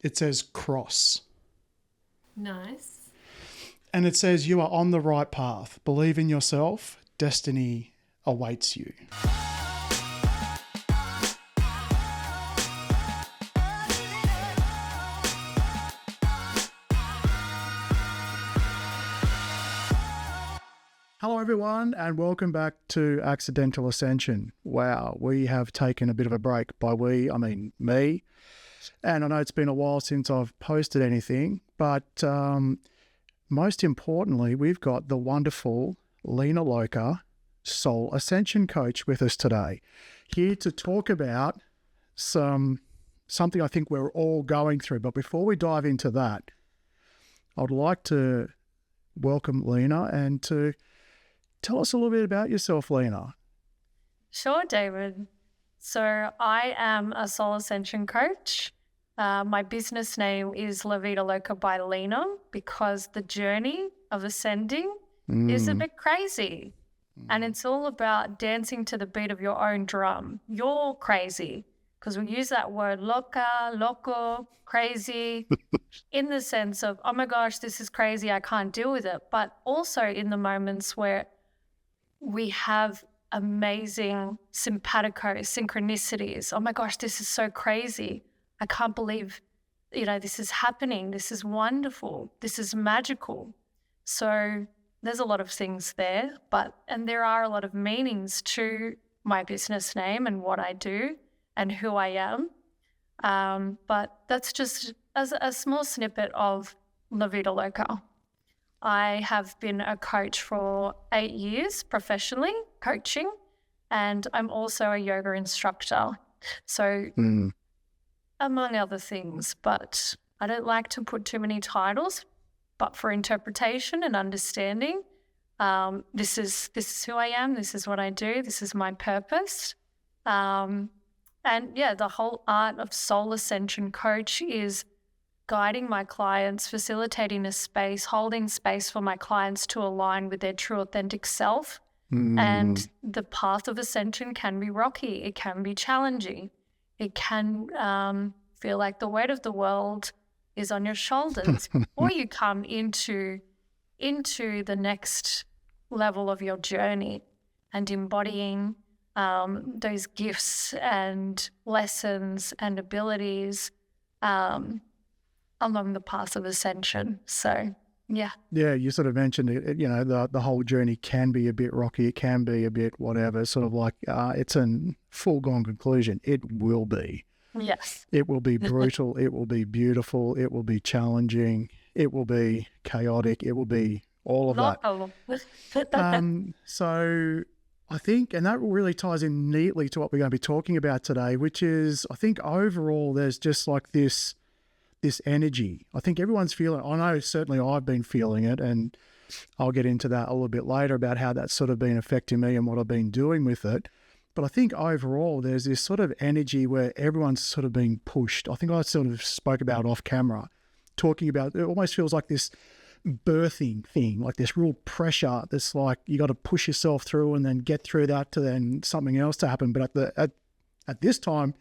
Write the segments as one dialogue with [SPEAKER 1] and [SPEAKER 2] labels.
[SPEAKER 1] It says cross.
[SPEAKER 2] Nice.
[SPEAKER 1] And it says you are on the right path. Believe in yourself. Destiny awaits you. Hello everyone and welcome back to Accidental Ascension. Wow, we have taken a bit of a break. By we, I mean me. And I know it's been a while since I've posted anything, but most importantly, we've got the wonderful Lina Loca, Soul Ascension Coach, with us today, here to talk about something I think we're all going through. But before we dive into that, I'd like to welcome Lina and to tell us a little bit about yourself, Lina.
[SPEAKER 2] Sure, David. So I am a Soul Ascension Coach. My business name is Lina Loca by Lina because the journey of ascending is a bit crazy. And it's all about dancing to the beat of your own drum. You're crazy because we use that word loca, loco, crazy, in the sense of, oh my gosh, this is crazy, I can't deal with it. But also in the moments where we have amazing simpatico synchronicities. Oh my gosh, this is so crazy. I can't believe, this is happening. This is wonderful. This is magical. So there's a lot of things there, and there are a lot of meanings to my business name and what I do and who I am. But that's just as a small snippet of Lina Loca. I have been a coach for 8 years professionally, coaching, and I'm also a yoga instructor. So among other things, but I don't like to put too many titles, but for interpretation and understanding, this is who I am, this is what I do, this is my purpose. And yeah, the whole art of Soul Ascension Coach is guiding my clients, facilitating a space, holding space for my clients to align with their true authentic self. And the path of ascension can be rocky. It can be challenging. It can feel like the weight of the world is on your shoulders before you come into the next level of your journey and embodying those gifts and lessons and abilities along the path of ascension. So, yeah.
[SPEAKER 1] Yeah, you sort of mentioned it, the whole journey can be a bit rocky. It can be a bit whatever, sort of like it's a foregone conclusion. It will be.
[SPEAKER 2] Yes.
[SPEAKER 1] It will be brutal. It will be beautiful. It will be challenging. It will be chaotic. It will be all of that. So I think, and that really ties in neatly to what we're going to be talking about today, which is, I think overall there's just like this energy. I think everyone's feeling, I know certainly I've been feeling it, and I'll get into that a little bit later about how that's sort of been affecting me and what I've been doing with it. But I think overall there's this sort of energy where everyone's sort of being pushed. I think I sort of spoke about it off camera, talking about, it almost feels like this birthing thing, like this real pressure that's like you got to push yourself through and then get through that to then something else to happen. But at this time,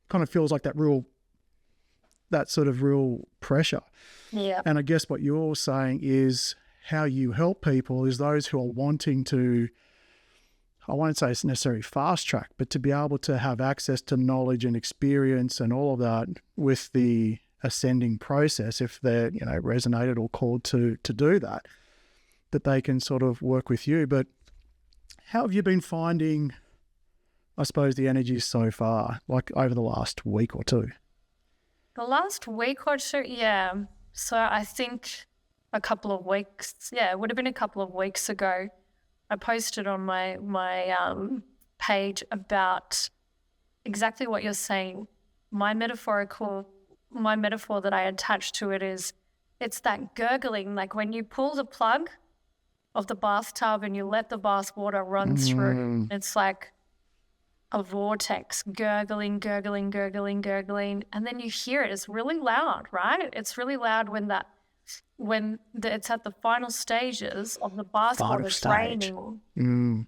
[SPEAKER 1] kind of feels like that sort of real pressure.
[SPEAKER 2] Yeah.
[SPEAKER 1] And I guess what you're saying is how you help people is those who are wanting to, I won't say it's necessarily fast track, but to be able to have access to knowledge and experience and all of that with the ascending process, if they're, resonated or called to do that they can sort of work with you. But how have you been finding, I suppose, the energy so far, like over the last week or two?
[SPEAKER 2] The last week or two, yeah. So I think a couple of weeks, it would have been a couple of weeks ago, I posted on my page about exactly what you're saying. My metaphor that I attached to it is, it's that gurgling, like when you pull the plug of the bathtub and you let the bath water run through. It's like a vortex, gurgling, gurgling, gurgling, gurgling, and then you hear it. It's really loud, right? It's really loud when it's at the final stages of the bath water draining.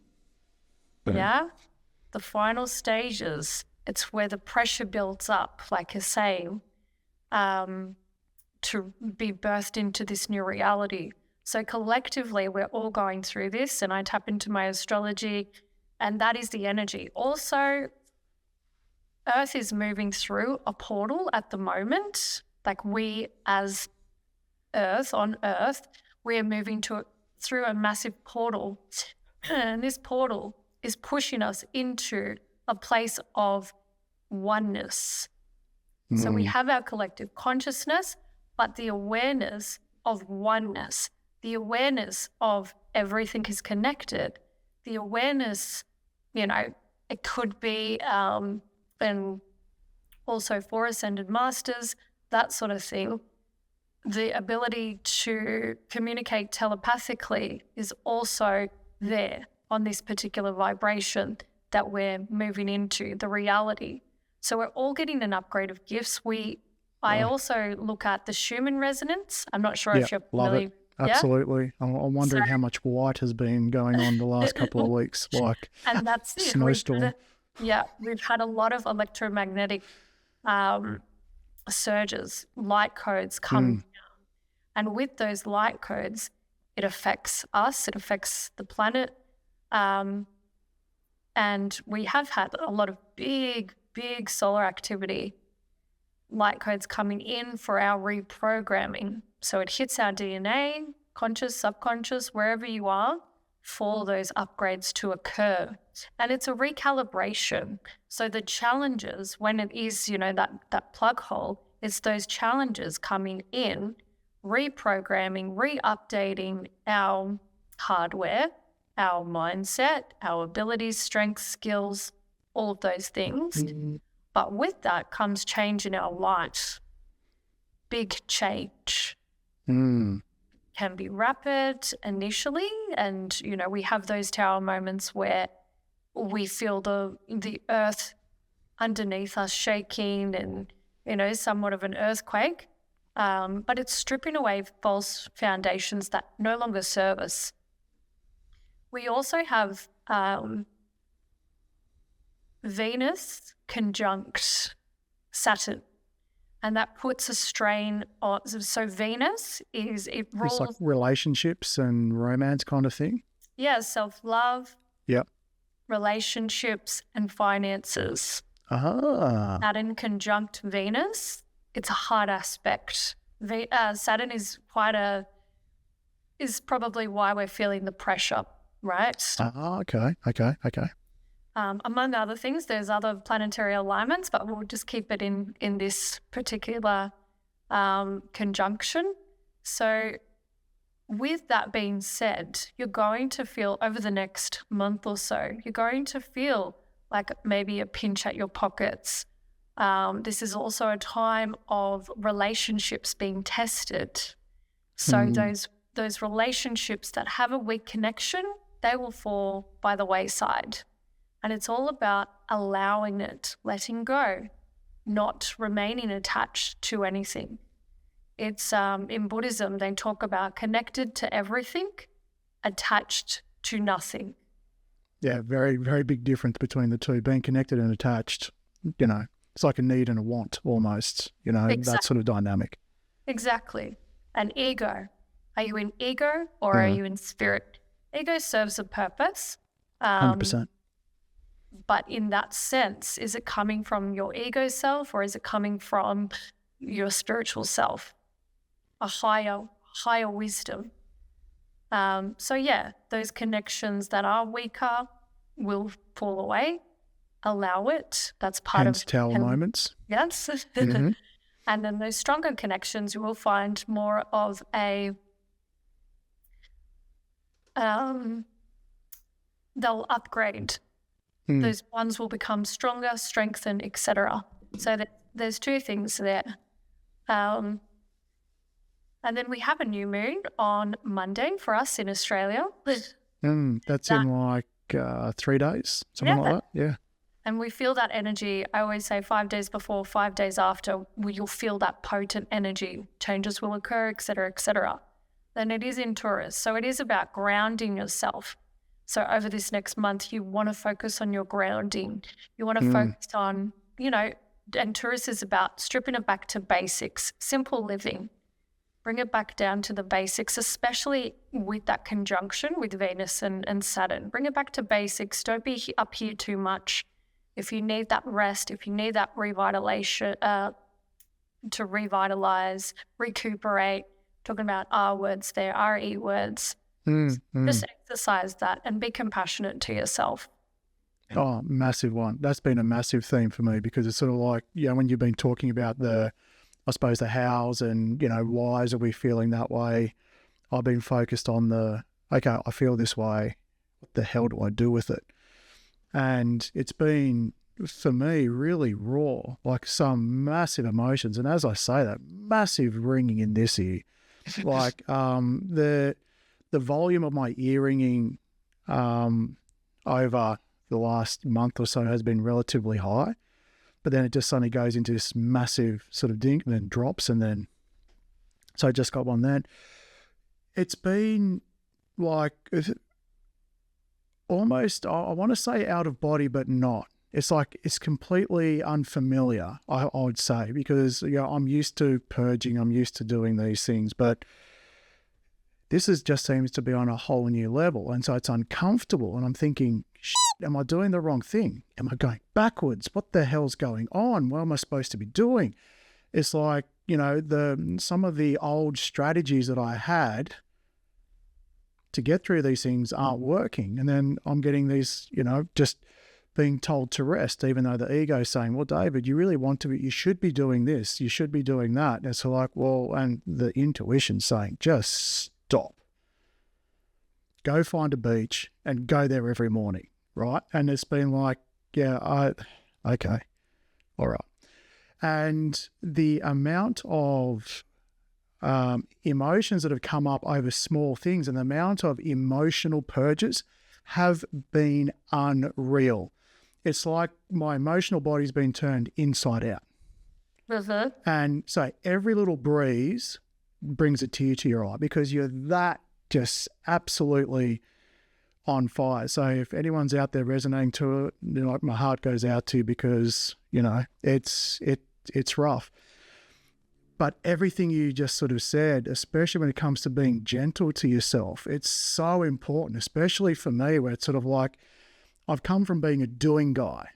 [SPEAKER 2] Yeah, the final stages. It's where the pressure builds up, like you're saying, to be birthed into this new reality. So collectively, we're all going through this, and I tap into my astrology, and that is the energy. Also, Earth is moving through a portal at the moment. Like we as Earth, on Earth, we are moving through a massive portal. And this portal is pushing us into a place of oneness. So we have our collective consciousness, but the awareness of oneness, the awareness of everything is connected, the awareness, it could be, and also for Ascended Masters, that sort of thing. The ability to communicate telepathically is also there on this particular vibration that we're moving into, the reality. So we're all getting an upgrade of gifts. I also look at the Schumann resonance. I'm not sure if you're familiar.
[SPEAKER 1] Love it. Absolutely. I'm wondering how much white has been going on the last couple of weeks, like
[SPEAKER 2] and that's it.
[SPEAKER 1] Snowstorm.
[SPEAKER 2] We've had a lot of electromagnetic surges, light codes coming down. And with those light codes, it affects us, it affects the planet. And we have had a lot of big solar activity, light codes coming in for our reprogramming. So it hits our DNA, conscious, subconscious, wherever you are, for those upgrades to occur. And it's a recalibration. So the challenges, when it is, that plug hole, it's those challenges coming in, reprogramming, re-updating our hardware, our mindset, our abilities, strengths, skills, all of those things. But with that comes change in our life. Big change. Can be rapid initially, and we have those tower moments where we feel the earth underneath us shaking and somewhat of an earthquake, but it's stripping away false foundations that no longer serve us. We also have Venus conjunct Saturn. And that puts a strain on. So Venus rules.
[SPEAKER 1] It's like relationships and romance kind of thing.
[SPEAKER 2] Yeah, self-love.
[SPEAKER 1] Yep.
[SPEAKER 2] Relationships and finances. Saturn conjunct Venus. It's a hard aspect. Saturn is probably why we're feeling the pressure, right?
[SPEAKER 1] Okay.
[SPEAKER 2] Among other things, there's other planetary alignments, but we'll just keep it in this particular conjunction. So with that being said, you're going to feel over the next month or so, you're going to feel like maybe a pinch at your pockets. This is also a time of relationships being tested. So those relationships that have a weak connection, they will fall by the wayside. And it's all about allowing it, letting go, not remaining attached to anything. It's in Buddhism, they talk about connected to everything, attached to nothing.
[SPEAKER 1] Yeah, very, very big difference between the two. Being connected and attached, it's like a need and a want almost,
[SPEAKER 2] Exactly.
[SPEAKER 1] That sort of dynamic.
[SPEAKER 2] Exactly. And ego. Are you in ego or are you in spirit? Ego serves a purpose.
[SPEAKER 1] 100%.
[SPEAKER 2] But in that sense, is it coming from your ego self or is it coming from your spiritual self? A higher wisdom. Those connections that are weaker will fall away. Allow it. That's part
[SPEAKER 1] Hence tower moments.
[SPEAKER 2] Yes.
[SPEAKER 1] Mm-hmm.
[SPEAKER 2] And then those stronger connections, you will find more of a they'll upgrade. Those ones will become stronger, strengthen, etc. So there's two things there. And then we have a new moon on Monday for us in Australia.
[SPEAKER 1] That's in like 3 days, something like that. Yeah.
[SPEAKER 2] And we feel that energy. I always say 5 days before, 5 days after, you'll feel that potent energy. Changes will occur, etc., etc. Then it is in Taurus. So it is about grounding yourself. So over this next month, you want to focus on your grounding. You want to focus on, and Taurus is about stripping it back to basics, simple living. Bring it back down to the basics, especially with that conjunction with Venus and Saturn. Bring it back to basics. Don't be up here too much. If you need that rest, if you need that revitalization, to revitalize, recuperate, talking about R words there, RE words, just exercise that and be compassionate to yourself.
[SPEAKER 1] Oh, massive one. That's been a massive theme for me, because it's sort of like, when you've been talking about the hows and, whys are we feeling that way? I've been focused on okay, I feel this way. What the hell do I do with it? And it's been, for me, really raw, like some massive emotions. And as I say that, massive ringing in this ear. Like the volume of my ear ringing over the last month or so has been relatively high. But then it just suddenly goes into this massive sort of ding and then drops. And then, so I just got one then. It's been like almost, I want to say out of body, but not. It's like, it's completely unfamiliar, I would say, because, I'm used to purging, I'm used to doing these things, but this just seems to be on a whole new level. And so it's uncomfortable. And I'm thinking, am I doing the wrong thing? Am I going backwards? What the hell's going on? What am I supposed to be doing? It's like, some of the old strategies that I had to get through these things aren't working. And then I'm getting these, just being told to rest, even though the ego is saying, well, David, you really want to, you should be doing this, you should be doing that. And it's like, well, and the intuition saying, just stop. Go find a beach and go there every morning, right? And it's been like, okay, all right. And the amount of emotions that have come up over small things and the amount of emotional purges have been unreal. It's like my emotional body's been turned inside out.
[SPEAKER 2] Mm-hmm.
[SPEAKER 1] And so every little breeze brings a tear to your eye, because you're that just absolutely on fire. So if anyone's out there resonating to it, my heart goes out to you, because, it's rough. But everything you just sort of said, especially when it comes to being gentle to yourself, it's so important, especially for me, where it's sort of like, I've come from being a doing guy.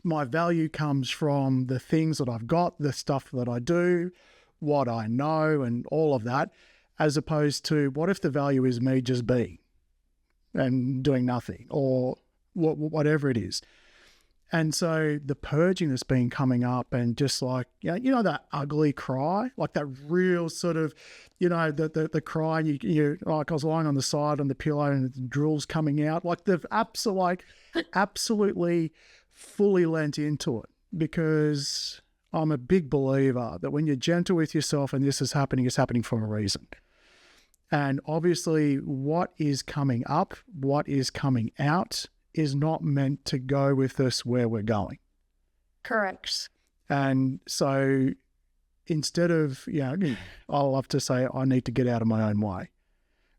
[SPEAKER 1] My value comes from the things that I've got, the stuff that I do, what I know, and all of that, as opposed to, what if the value is me just being and doing nothing, or whatever it is. And so the purging that's been coming up, and just like, that ugly cry, like that real sort of, the cry, you like, I was lying on the side on the pillow and the drool's coming out, like they've absolutely fully lent into it, because I'm a big believer that when you're gentle with yourself and this is happening, it's happening for a reason. And obviously what is coming up, what is coming out, is not meant to go with us where we're going.
[SPEAKER 2] Correct.
[SPEAKER 1] And so instead of, I'll love to say I need to get out of my own way,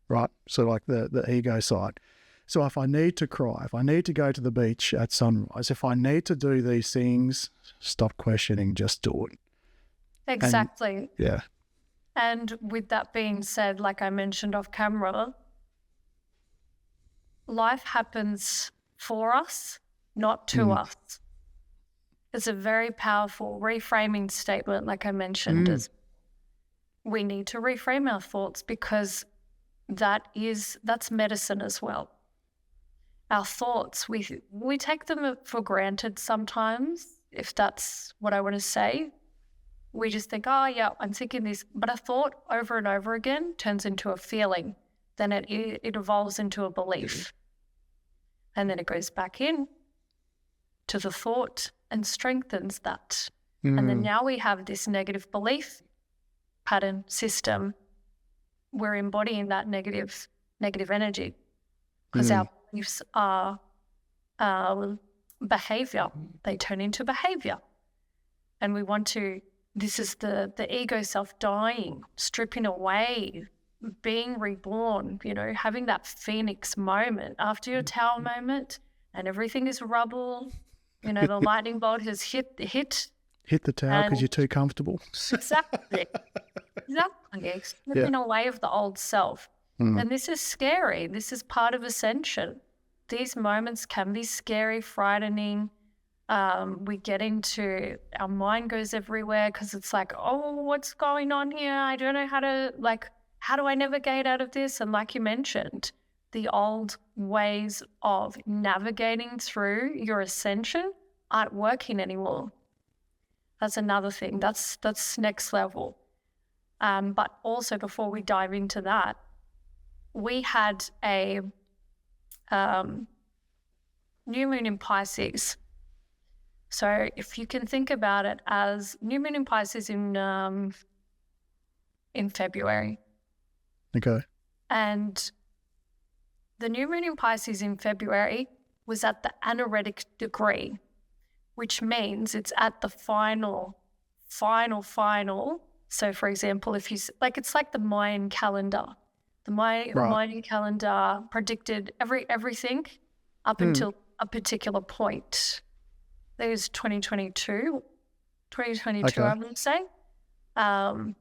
[SPEAKER 1] right? So like the ego side. So if I need to cry, if I need to go to the beach at sunrise, if I need to do these things, stop questioning, just do it.
[SPEAKER 2] Exactly.
[SPEAKER 1] And, yeah.
[SPEAKER 2] And with that being said, like I mentioned off camera, life happens for us, not to us. It's a very powerful reframing statement, like I mentioned, is we need to reframe our thoughts, because that's medicine as well. Our thoughts, we take them for granted sometimes, if that's what I want to say. We just think, oh yeah, I'm thinking this, but a thought over and over again turns into a feeling. Then it evolves into a belief. And then it goes back in to the thought and strengthens that. And then now we have this negative belief pattern system. We're embodying that negative energy, because our beliefs are behavior. They turn into behavior. And we want to, this is the ego self dying, stripping away, being reborn, having that phoenix moment after your tower moment, and everything is rubble, the lightning bolt has hit
[SPEAKER 1] Hit the tower because
[SPEAKER 2] And
[SPEAKER 1] you're too comfortable.
[SPEAKER 2] exactly, exactly, slipping away of the old self. And this is scary. This is part of ascension. These moments can be scary, frightening. We get into, our mind goes everywhere because it's like, oh, what's going on here? I don't know how do I navigate out of this? And like you mentioned, the old ways of navigating through your ascension aren't working anymore. That's another thing. That's next level. But also, before we dive into that, we had a new moon in Pisces. So if you can think about it as new moon in Pisces in February.
[SPEAKER 1] Okay.
[SPEAKER 2] And the new moon in Pisces in February was at the anaretic degree, which means it's at the final. So for example, if you, like, it's like the Mayan calendar. The Mayan calendar predicted everything up until a particular point. There's 2022, okay. I would say. And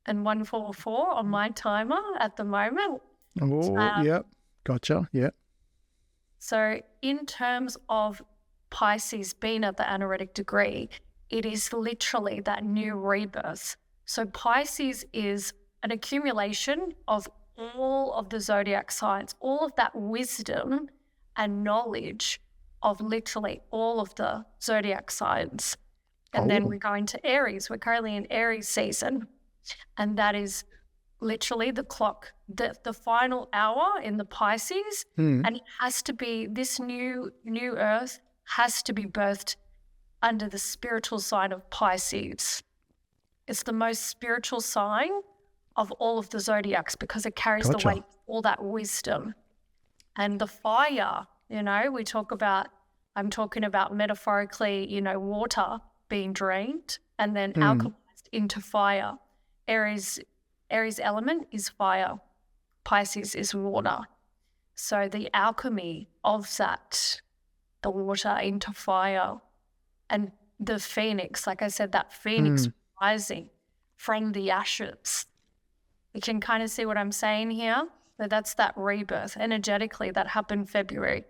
[SPEAKER 2] 144 on my timer at the moment.
[SPEAKER 1] Oh, yep. Gotcha. Yep.
[SPEAKER 2] So in terms of Pisces being at the anaretic degree, it is literally that new rebirth. So Pisces is an accumulation of all of the zodiac signs, all of that wisdom and knowledge of literally all of the zodiac signs. And then we go into Aries. We're currently in Aries season. And that is literally the clock, the final hour in the Pisces. And it has to be, this new earth has to be birthed under the spiritual sign of Pisces. It's the most spiritual sign of all of the zodiacs because it carries the weight of all that wisdom. And the fire, I'm talking about metaphorically, water being drained and then alchemized into fire. Aries element is fire. Pisces is water. So the alchemy of that, the water into fire, and the phoenix, like I said, that phoenix rising from the ashes. You can kind of see what I'm saying here. That's that rebirth energetically that happened February.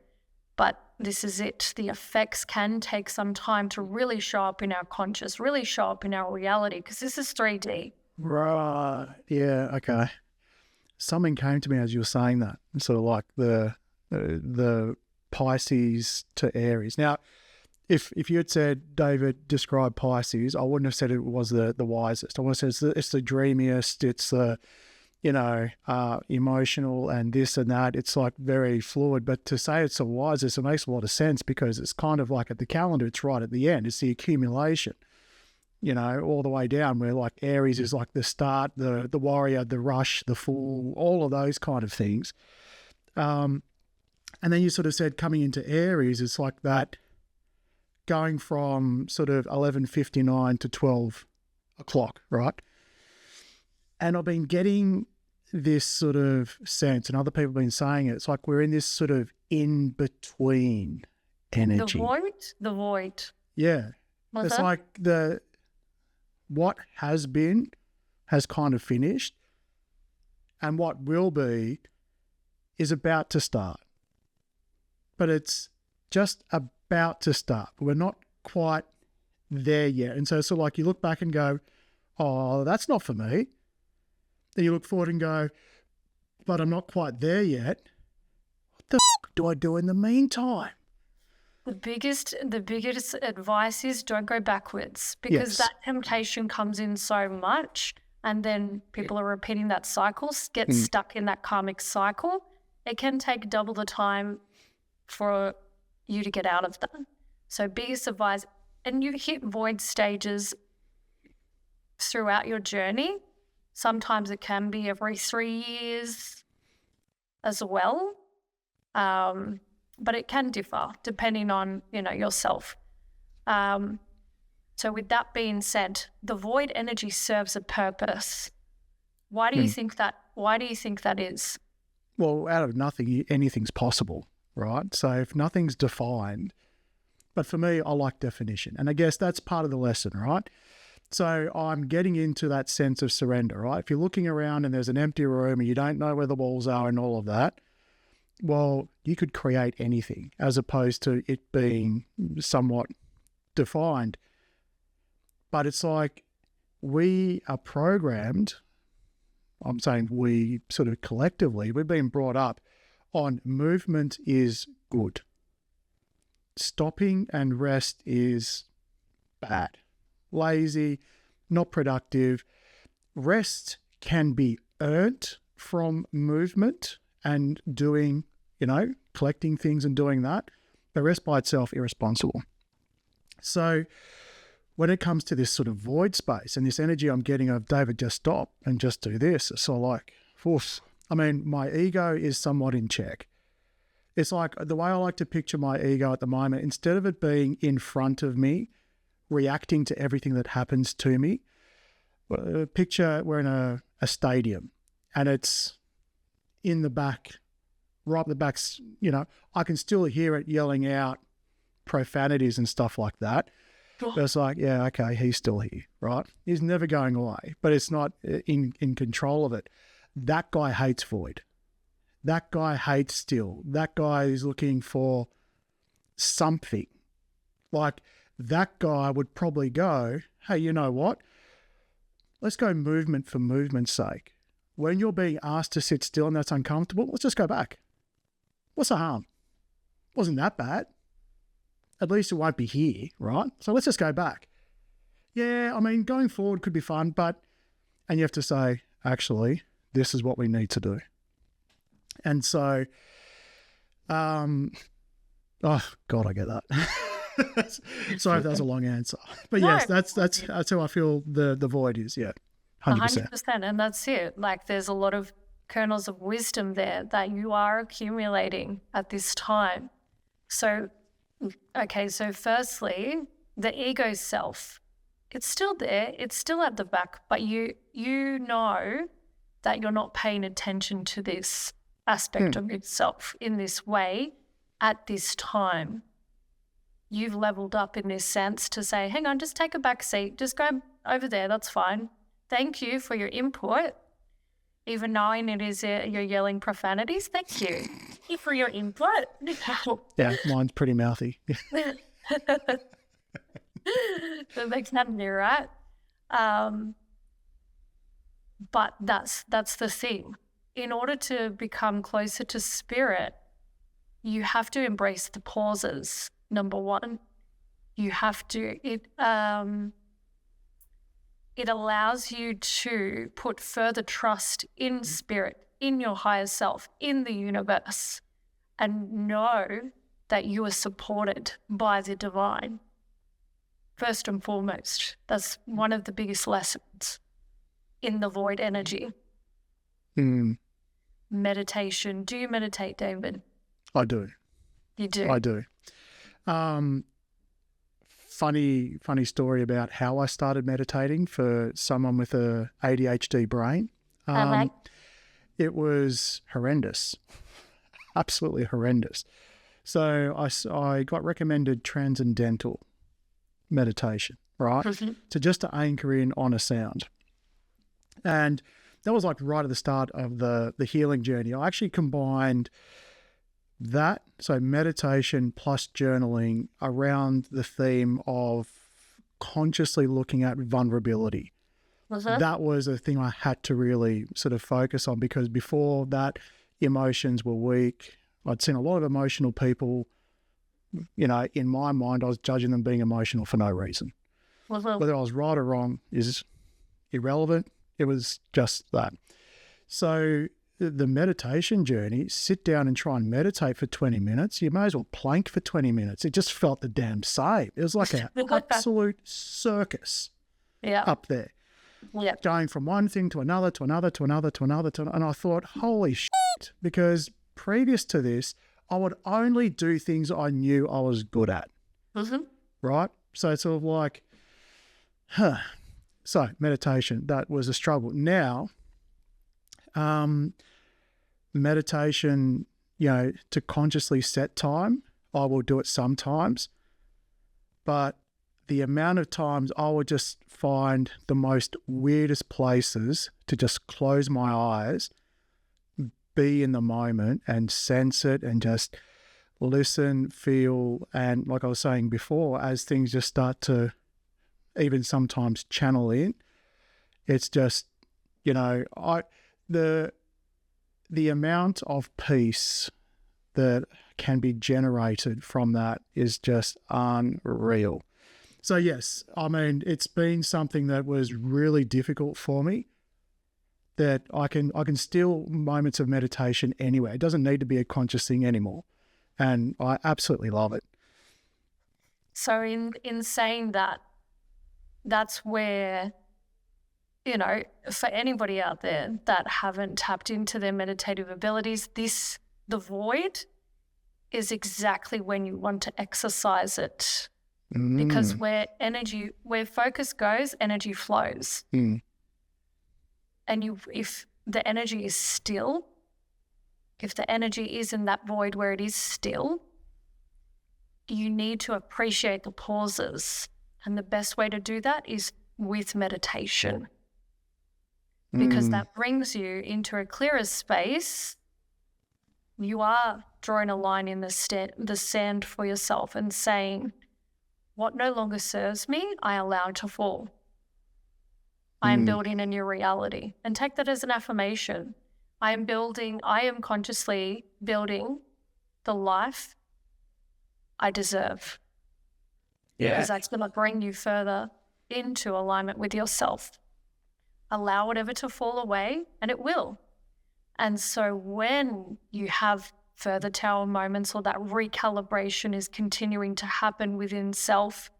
[SPEAKER 2] But this is it. The effects can take some time to really show up in our conscious, really show up in our reality, because this is 3D.
[SPEAKER 1] Right. Yeah. Okay. Something came to me as you were saying that, sort of like the Pisces to Aries. Now, if you had said, David, describe Pisces, I wouldn't have said it was the wisest. I would have said it's the dreamiest. It's the, emotional and this and that. It's like very fluid. But to say it's the wisest, it makes a lot of sense because it's kind of like at the calendar, it's right at the end. It's the accumulation, all the way down where like Aries is like the start, the warrior, the rush, the fool, all of those kind of things. And then you sort of said coming into Aries, it's like that going from sort of 11:59 to 12 o'clock, right? And I've been getting this sort of sense, and other people have been saying it, it's like we're in this sort of in-between energy.
[SPEAKER 2] The void.
[SPEAKER 1] Yeah. What's it's that? Like what has been has kind of finished, and what will be is about to start. But it's just about to start. We're not quite there yet. And so it's sort of like you look back and go, oh, that's not for me. Then you look forward and go, but I'm not quite there yet. What the do I do in the meantime?
[SPEAKER 2] The biggest advice is don't go backwards, because that temptation comes in so much, and then people are repeating that cycle, get stuck in that karmic cycle. It can take double the time for you to get out of that. So biggest advice, and you hit void stages throughout your journey. Sometimes it can be every 3 years as well. But it can differ depending on, yourself. So with that being said, the void energy serves a purpose. Why do you think that is?
[SPEAKER 1] Well, out of nothing, anything's possible, right? So if nothing's defined, But for me, I like definition. And I guess that's part of the lesson, right? So I'm getting into that sense of surrender, right? If you're looking around and there's an empty room and you don't know where the walls are and all of that, well, you could create anything as opposed to it being somewhat defined. But it's like we are programmed, I'm saying we sort of collectively, we've been brought up on movement is good. Stopping and rest is bad. Lazy, not productive. Rest can be earned from movement and doing, collecting things and doing that. But rest by itself, irresponsible. So when it comes to this sort of void space and this energy I'm getting of, David, just stop and just do this. So like, oof, my ego is somewhat in check. It's like the way I like to picture my ego at the moment, instead of it being in front of me, reacting to everything that happens to me, picture we're in a stadium and it's in the back, right at the back, I can still hear it yelling out profanities and stuff like that. But it's like, yeah, okay, he's still here, right? He's never going away, but it's not in control of it. That guy hates void. That guy hates still. That guy is looking for something. Like that guy would probably go, hey, you know what? Let's go movement for movement's sake. When you're being asked to sit still and that's uncomfortable, let's just go back. What's the harm? Wasn't that bad. At least it won't be here, right? So let's just go back. Yeah, going forward could be fun, and you have to say, actually, this is what we need to do. And so, oh God, I get that. Sorry if that was a long answer. But no, yes, that's how I feel the void is, yeah. 100%.
[SPEAKER 2] 100%, and that's it. Like there's a lot of kernels of wisdom there that you are accumulating at this time. So, okay, so firstly, the ego self, it's still there, it's still at the back, but you know that you're not paying attention to this aspect of yourself in this way at this time. You've leveled up in this sense to say, hang on, just take a back seat, just go over there, that's fine. Thank you for your input. Even knowing it is you're yelling profanities, thank you for your input.
[SPEAKER 1] Yeah, mine's pretty mouthy.
[SPEAKER 2] That makes nothing new, right? But that's the thing. In order to become closer to spirit, you have to embrace the pauses. Number one, you have to. It allows you to put further trust in spirit, in your higher self, in the universe, and know that you are supported by the divine. First and foremost, that's one of the biggest lessons in the void energy. Meditation. Do you meditate, David?
[SPEAKER 1] I do.
[SPEAKER 2] You do?
[SPEAKER 1] I do. Funny story about how I started meditating for someone with a ADHD brain. It was horrendous, absolutely horrendous. So I got recommended transcendental meditation, right? To anchor in on a sound. And that was like right at the start of the healing journey. I actually combined that, so meditation plus journaling, around the theme of consciously looking at vulnerability. That was a thing I had to really sort of focus on, because before that, emotions were weak. I'd seen a lot of emotional people. In my mind, I was judging them being emotional for no reason. Whether I was right or wrong is irrelevant. It was just that. So the meditation journey, sit down and try and meditate for 20 minutes. You may as well plank for 20 minutes. It just felt the damn same. It was like an absolute circus up there.
[SPEAKER 2] Yeah.
[SPEAKER 1] Going from one thing to another, to another, to another, to another, and I thought, holy shit, because previous to this, I would only do things I knew I was good at. Right? So it's sort of like, So meditation, that was a struggle. Now, meditation, to consciously set time, I will do it sometimes. but the amount of times I would just find the most weirdest places to just close my eyes, be in the moment and sense it and just listen, feel, and like I was saying before, as things just start to even sometimes channel in, it's just, the amount of peace that can be generated from that is just unreal. So yes, I mean, it's been something that was really difficult for me, that I can still moments of meditation anywhere. It doesn't need to be a conscious thing anymore. And I absolutely love it.
[SPEAKER 2] So in saying that, that's where, for anybody out there that haven't tapped into their meditative abilities, the void is exactly when you want to exercise it. Because where focus goes, energy flows. And if the energy is still, if the energy is in that void where it is still, you need to appreciate the pauses. And the best way to do that is with meditation. Because that brings you into a clearer space. You are drawing a line in the sand for yourself and saying, what no longer serves me, I allow to fall. I am building a new reality. And take that as an affirmation. I am consciously building the life I deserve.
[SPEAKER 1] Yeah.
[SPEAKER 2] Because that's going to bring you further into alignment with yourself. Allow whatever to fall away, and it will. And so when you have further tower moments or that recalibration is continuing to happen within self,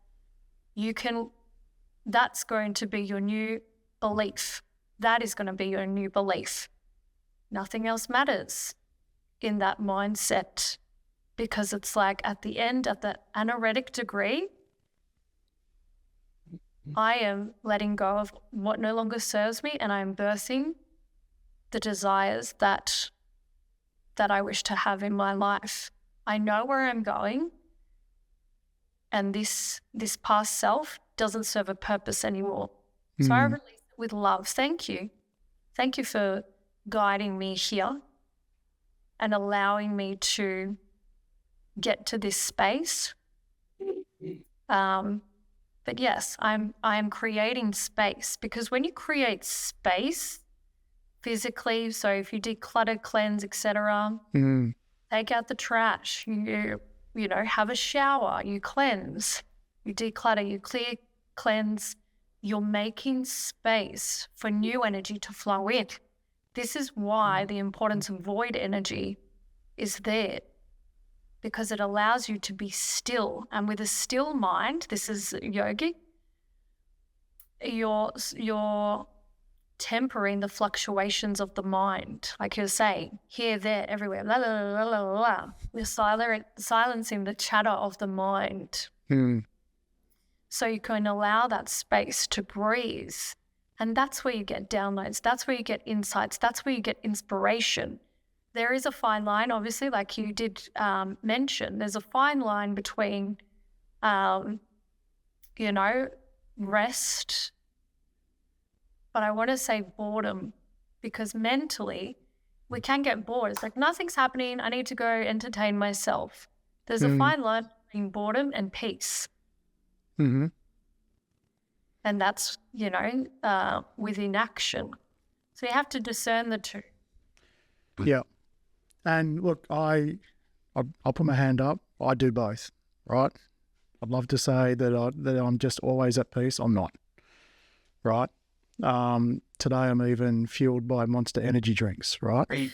[SPEAKER 2] that's going to be your new belief. That is going to be your new belief. Nothing else matters in that mindset, because it's like at the end, at the anaretic degree, I am letting go of what no longer serves me, and I am birthing the desires that I wish to have in my life. I know where I'm going, and this past self doesn't serve a purpose anymore. So I release it with love. Thank you. Thank you for guiding me here and allowing me to get to this space. But yes, I'm creating space, because when you create space physically, so if you declutter, cleanse, etc., take out the trash, you have a shower, you cleanse, you declutter, you clear, cleanse, you're making space for new energy to flow in. This is why the importance of void energy is there, because it allows you to be still. And with a still mind, this is yogic, you're tempering the fluctuations of the mind. Like you're saying, here, there, everywhere, la, la, la, la, la, la. You're silencing the chatter of the mind. So you can allow that space to breathe. And that's where you get downloads. That's where you get insights. That's where you get inspiration. There is a fine line, obviously, like you did mention. There's a fine line between, rest, but I want to say boredom, because mentally we can get bored. It's like nothing's happening. I need to go entertain myself. There's a fine line between boredom and peace. And that's, with inaction. So you have to discern the two.
[SPEAKER 1] Yeah. And look, I'll put my hand up. I do both, right? I'd love to say that I'm just always at peace. I'm not, right? Today I'm even fueled by Monster energy drinks, right?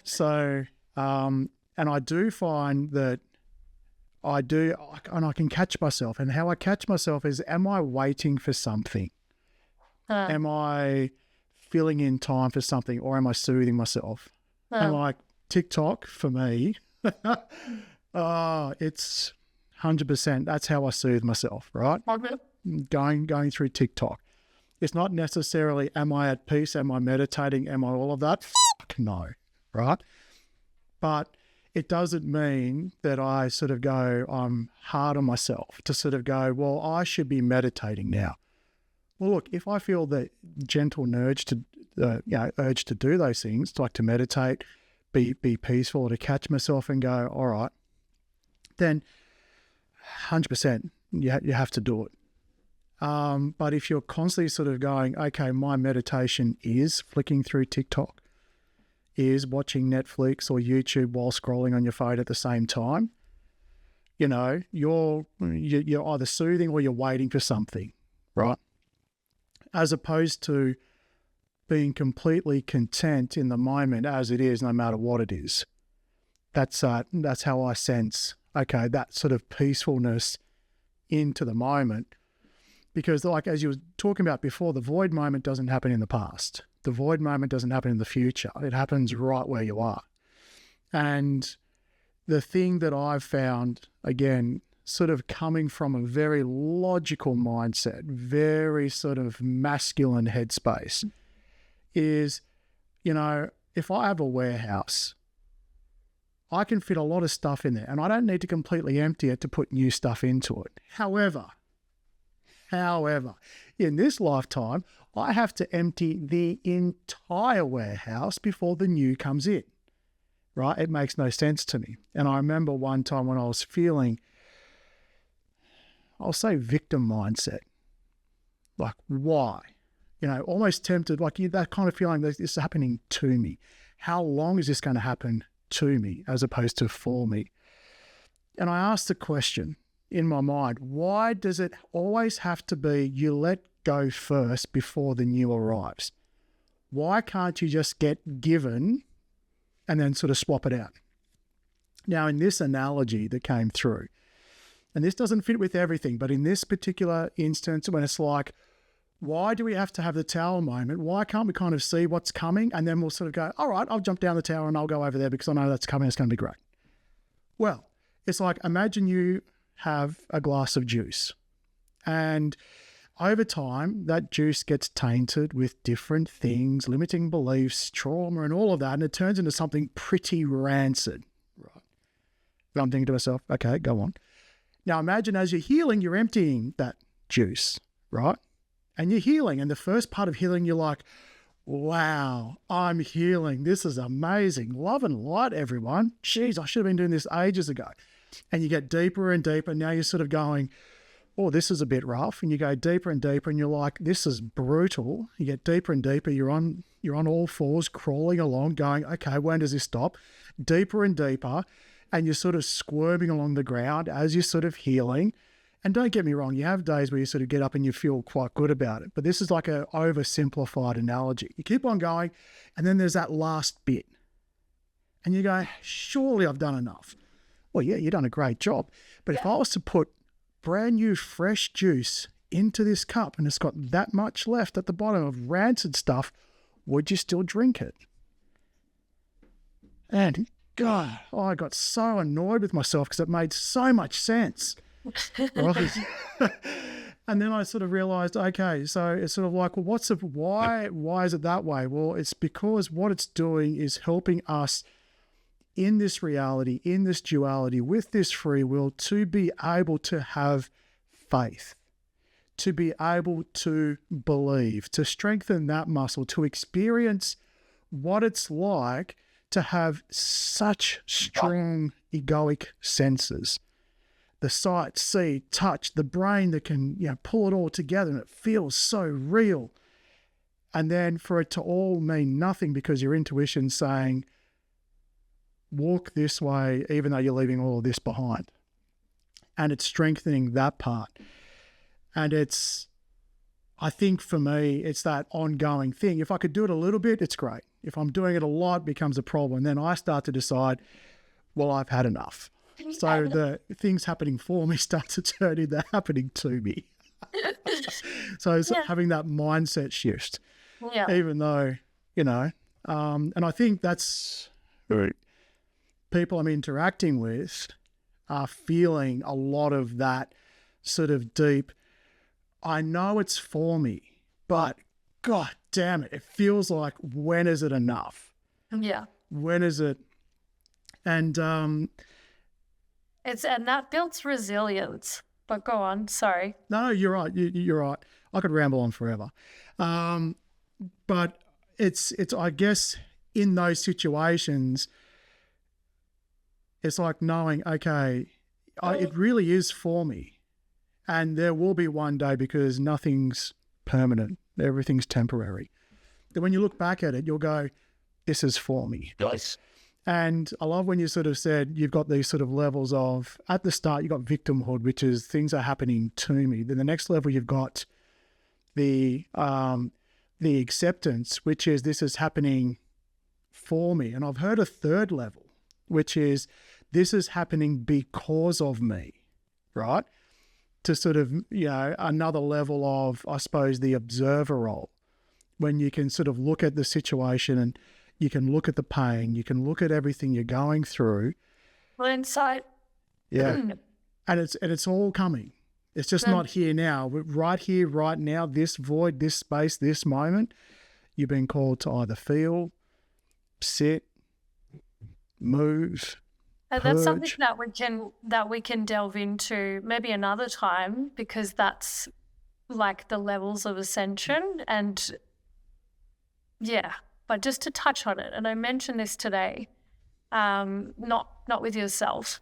[SPEAKER 1] So, and I do find that and I can catch myself. And how I catch myself is, am I waiting for something? Am I filling in time for something, or am I soothing myself? And like TikTok for me, it's 100%. That's how I soothe myself, right? Going through TikTok. It's not necessarily, am I at peace? Am I meditating? Am I all of that? No, right? But it doesn't mean that I sort of go, I'm hard on myself to sort of go, well, I should be meditating now. Well, look, if I feel the gentle urge to, urge to do those things, like to meditate, be peaceful, to catch myself and go, all right, then 100% you have to do it. But if you're constantly sort of going, okay, my meditation is flicking through TikTok, is watching Netflix or YouTube while scrolling on your phone at the same time, you're either soothing or you're waiting for something, right? As opposed to being completely content in the moment as it is, no matter what it is. That's how I sense, okay, that sort of peacefulness into the moment. Because like, as you were talking about before, the void moment doesn't happen in the past. The void moment doesn't happen in the future. It happens right where you are. And the thing that I've found, again, sort of coming from a very logical mindset, very sort of masculine headspace, is, if I have a warehouse, I can fit a lot of stuff in there and I don't need to completely empty it to put new stuff into it. However, in this lifetime, I have to empty the entire warehouse before the new comes in, right? It makes no sense to me. And I remember one time when I was feeling, I'll say victim mindset, like why? Almost tempted, like that kind of feeling that this is happening to me. How long is this going to happen to me as opposed to for me? And I asked the question in my mind, why does it always have to be you let go first before the new arrives? Why can't you just get given and then sort of swap it out? Now, in this analogy that came through, and this doesn't fit with everything, but in this particular instance, when it's like, why do we have to have the tower moment? Why can't we kind of see what's coming? And then we'll sort of go, all right, I'll jump down the tower and I'll go over there because I know that's coming. It's going to be great. Well, it's like, imagine you have a glass of juice and over time that juice gets tainted with different things, limiting beliefs, trauma and all of that, and it turns into something pretty rancid, right? I'm thinking to myself, okay, go on. Now imagine as you're healing, you're emptying that juice, right? And you're healing, and the first part of healing, you're like, wow, I'm healing. This is amazing. Love and light, everyone. Jeez, I should have been doing this ages ago. And you get deeper and deeper. Now you're sort of going, oh, this is a bit rough. And you go deeper and deeper and you're like, this is brutal. You get deeper and deeper. You're on all fours, crawling along, going, okay, when does this stop? Deeper and deeper. And you're sort of squirming along the ground as you're sort of healing. And don't get me wrong, you have days where you sort of get up and you feel quite good about it. But this is like an oversimplified analogy. You keep on going, and then there's that last bit. And you go, surely I've done enough. Well, yeah, you've done a great job. But if I was to put brand new fresh juice into this cup and it's got that much left at the bottom of rancid stuff, would you still drink it? And God, I got so annoyed with myself because it made so much sense. Right? And then I sort of realized, okay, so it's sort of like, well, why is it that way? Well, it's because what it's doing is helping us in this reality, in this duality, with this free will, to be able to have faith, to be able to believe, to strengthen that muscle, to experience what it's like to have such strong egoic senses. The sight, see, touch, the brain that can pull it all together, and it feels so real. And then for it to all mean nothing because your intuition's saying, walk this way, even though you're leaving all of this behind. And it's strengthening that part. And I think for me, it's that ongoing thing. If I could do it a little bit, it's great. If I'm doing it a lot, it becomes a problem. And then I start to decide, well, I've had enough. So the things happening for me start to turn into happening to me. So it's having that mindset shift, even though, and I think that's people I'm interacting with are feeling a lot of that sort of deep, I know it's for me, but God damn it, it feels like, when is it enough?
[SPEAKER 2] Yeah.
[SPEAKER 1] When is it And
[SPEAKER 2] and that builds resilience. But go on, sorry.
[SPEAKER 1] No, you're right. You're right. I could ramble on forever. But it's I guess in those situations, it's like knowing, okay, it really is for me. And there will be one day, because nothing's permanent. Everything's temporary. Then when you look back at it, you'll go, this is for me.
[SPEAKER 3] Nice.
[SPEAKER 1] And I love when you sort of said you've got these sort of levels of, at the start, you've got victimhood, which is things are happening to me. Then the next level, you've got the acceptance, which is this is happening for me. And I've heard a third level, which is this is happening because of me, right? To sort of, another level of, I suppose, the observer role, when you can sort of look at the situation and you can look at the pain, you can look at everything you're going through.
[SPEAKER 2] Well, insight.
[SPEAKER 1] Yeah. and it's all coming. It's just not here now. Right here, right now, this void, this space, this moment, you've been called to either feel, sit, move.
[SPEAKER 2] And that's something that we can delve into maybe another time, because that's like the levels of ascension. And yeah, but just to touch on it, and I mentioned this today, not with yourself,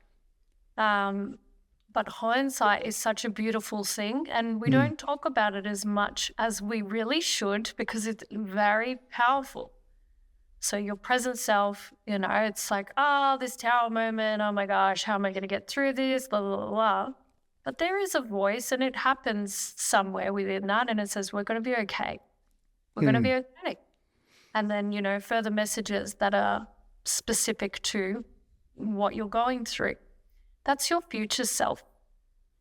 [SPEAKER 2] but hindsight is such a beautiful thing, and we don't talk about it as much as we really should, because it's very powerful. So your present self, it's like, this tower moment, oh my gosh, how am I going to get through this, blah, blah, blah, blah. But there is a voice, and it happens somewhere within that, and it says, we're going to be okay. We're going to be okay. And then, further messages that are specific to what you're going through. That's your future self.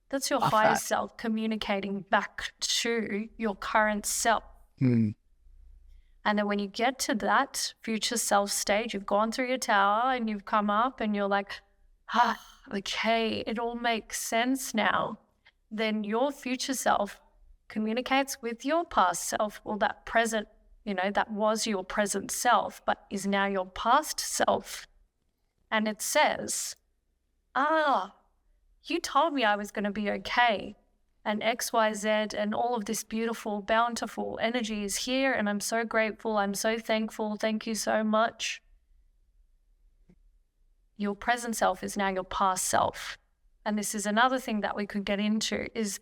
[SPEAKER 2] That's your higher self communicating back to your current self. And then when you get to that future self stage, you've gone through your tower and you've come up and you're like, okay, it all makes sense now. Then your future self communicates with your past self, or that present, that was your present self, but is now your past self. And it says, you told me I was going to be okay. And XYZ and all of this beautiful, bountiful energy is here, and I'm so grateful. I'm so thankful. Thank you so much. Your present self is now your past self. And this is another thing that we could get into, is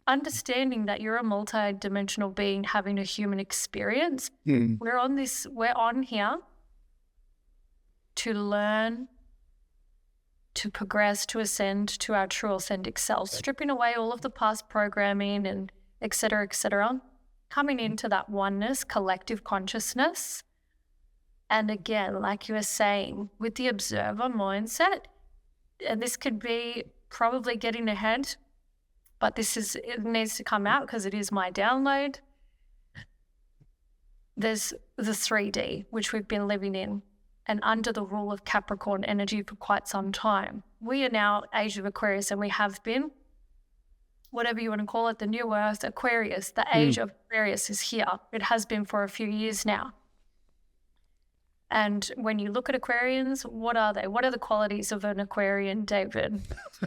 [SPEAKER 2] understanding that you're a multi-dimensional being having a human experience. We're on here to learn, to progress, to ascend to our true authentic self, stripping away all of the past programming and et cetera, coming into that oneness, collective consciousness. And again, like you were saying, with the observer mindset, and this could be probably getting ahead, but it needs to come out because it is my download. There's the 3D, which we've been living in, and under the rule of Capricorn energy for quite some time. We are now Age of Aquarius, and we have been, whatever you want to call it, the new earth, Aquarius, the Age of Aquarius is here. It has been for a few years now. And when you look at Aquarians, what are they? What are the qualities of an Aquarian, David?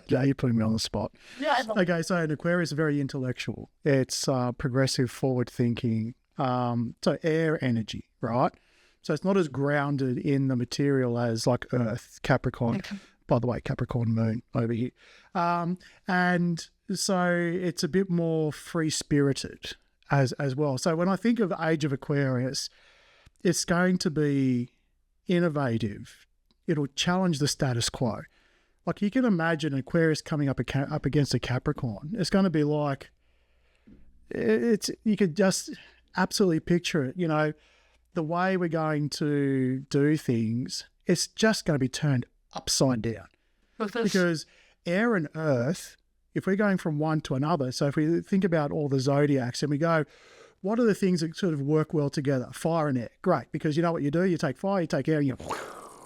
[SPEAKER 1] Yeah, you're putting me on the spot.
[SPEAKER 2] Yeah.
[SPEAKER 1] Okay, so an Aquarius is very intellectual. It's progressive, forward thinking. So air energy, right? So it's not as grounded in the material as like Earth, Capricorn. Okay. By the way, Capricorn moon over here. And so it's a bit more free-spirited as well. So when I think of Age of Aquarius, it's going to be innovative. It'll challenge the status quo. Like you can imagine Aquarius coming up against a Capricorn. It's going to be like, you could just absolutely picture it, the way we're going to do things, it's just going to be turned upside down. Because air and earth, if we're going from one to another, so if we think about all the zodiacs and we go, what are the things that sort of work well together? Fire and air, great, because you know what you do? You take fire, you take air, and you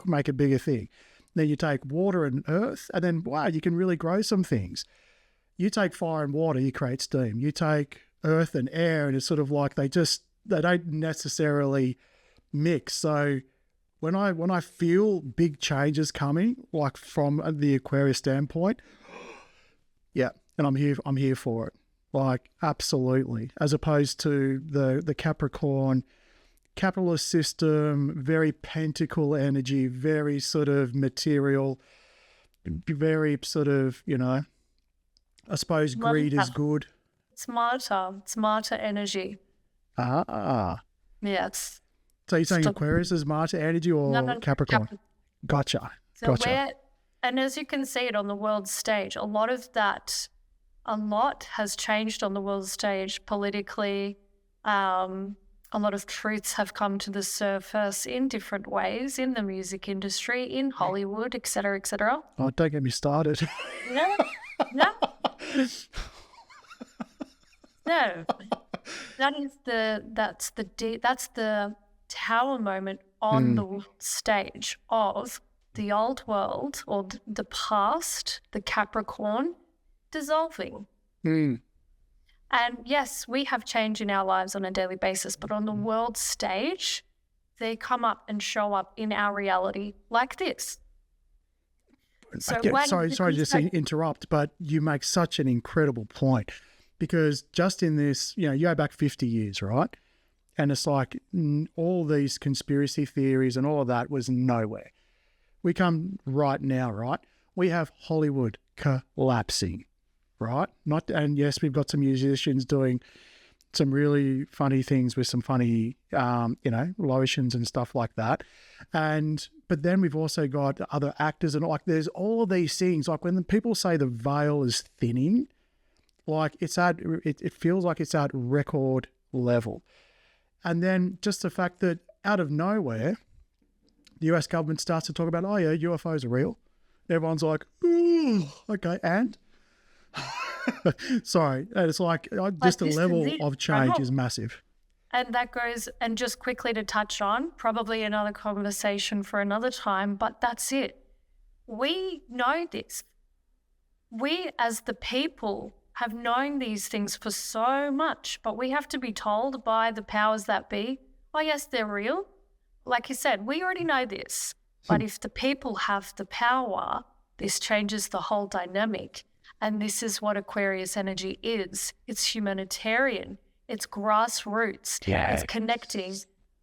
[SPEAKER 1] make a bigger thing. Then you take water and earth, and then, wow, you can really grow some things. You take fire and water, you create steam. You take earth and air, and it's sort of like they don't necessarily mix. So when I feel big changes coming, like from the Aquarius standpoint, yeah, and I'm here for it. Like, absolutely. As opposed to the Capricorn capitalist system, very pentacle energy, very sort of material, very sort of, I suppose greed is good.
[SPEAKER 2] It's Marta energy.
[SPEAKER 1] Ah.
[SPEAKER 2] Yes.
[SPEAKER 1] So you're saying Aquarius is Marta energy or Capricorn? Gotcha.
[SPEAKER 2] So and as you can see it on the world stage, a lot has changed on the world stage politically. A lot of truths have come to the surface in different ways in the music industry, in Hollywood, et cetera, et cetera.
[SPEAKER 1] Oh, don't get me started.
[SPEAKER 2] No. No. That's the tower moment on the stage of the old world or the past, the Capricorn, dissolving. And yes, we have change in our lives on a daily basis, but on the world stage, they come up and show up in our reality like this. So
[SPEAKER 1] sorry just to interrupt, but you make such an incredible point, because just in this, you go back 50 years, right? And it's like all these conspiracy theories and all of that was nowhere. We come right now, right? We have Hollywood collapsing, right? And yes, we've got some musicians doing some really funny things with some funny, lotions and stuff like that. But then we've also got other actors, and like there's all of these things. Like when people say the veil is thinning, like it feels like it's at record level. And then just the fact that out of nowhere, the US government starts to talk about, oh yeah, UFOs are real. Everyone's like, ooh, okay, and? Sorry, it's like just the level of change is massive.
[SPEAKER 2] And that goes, and just quickly to touch on, probably another conversation for another time, but that's it. We know this. We as the people have known these things for so much, but we have to be told by the powers that be, oh yes, they're real. Like you said, we already know this, but if the people have the power, this changes the whole dynamic. And this is what Aquarius energy is. It's humanitarian. It's grassroots.
[SPEAKER 1] Yeah.
[SPEAKER 2] It's connecting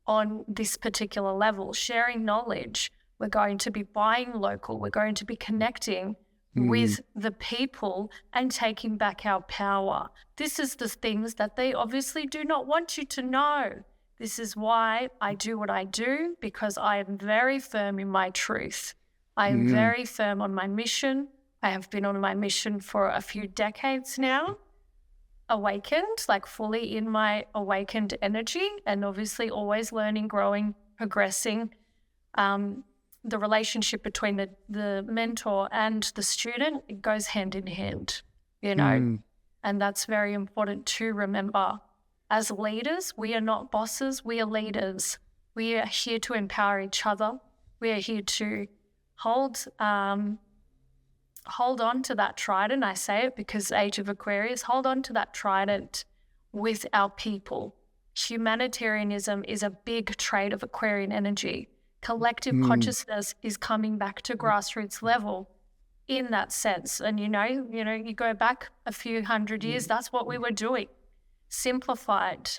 [SPEAKER 2] on this particular level, sharing knowledge. We're going to be buying local. We're going to be connecting with the people and taking back our power. This is the things that they obviously do not want you to know. This is why I do what I do, because I am very firm in my truth. I am very firm on my mission. I have been on my mission for a few decades now, awakened, like fully in my awakened energy, and obviously always learning, growing, progressing. The relationship between the mentor and the student, it goes hand in hand, and that's very important to remember. As leaders, we are not bosses, we are leaders. We are here to empower each other. We are here to hold on to that trident. I say it because Age of Aquarius, hold on to that trident with our people. Humanitarianism is a big trait of Aquarian energy. Collective consciousness is coming back to grassroots level in that sense. And you go back a few hundred years, that's what we were doing. Simplified.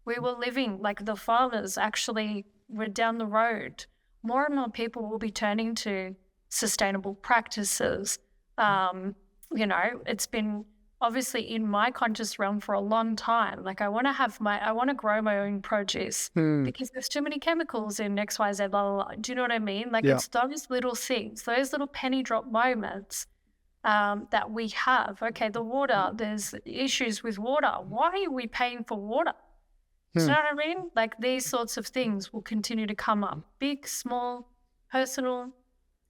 [SPEAKER 2] We were living like the farmers actually were down the road. More and more people will be turning to sustainable practices. It's been obviously in my conscious realm for a long time. Like I want to grow my own produce because there's too many chemicals in XYZ, blah, blah, blah. Do you know what I mean? Like it's those little things, those little penny drop moments that we have. Okay, the water, there's issues with water. Why are we paying for water? Do you know what I mean? Like these sorts of things will continue to come up. Big, small, personal,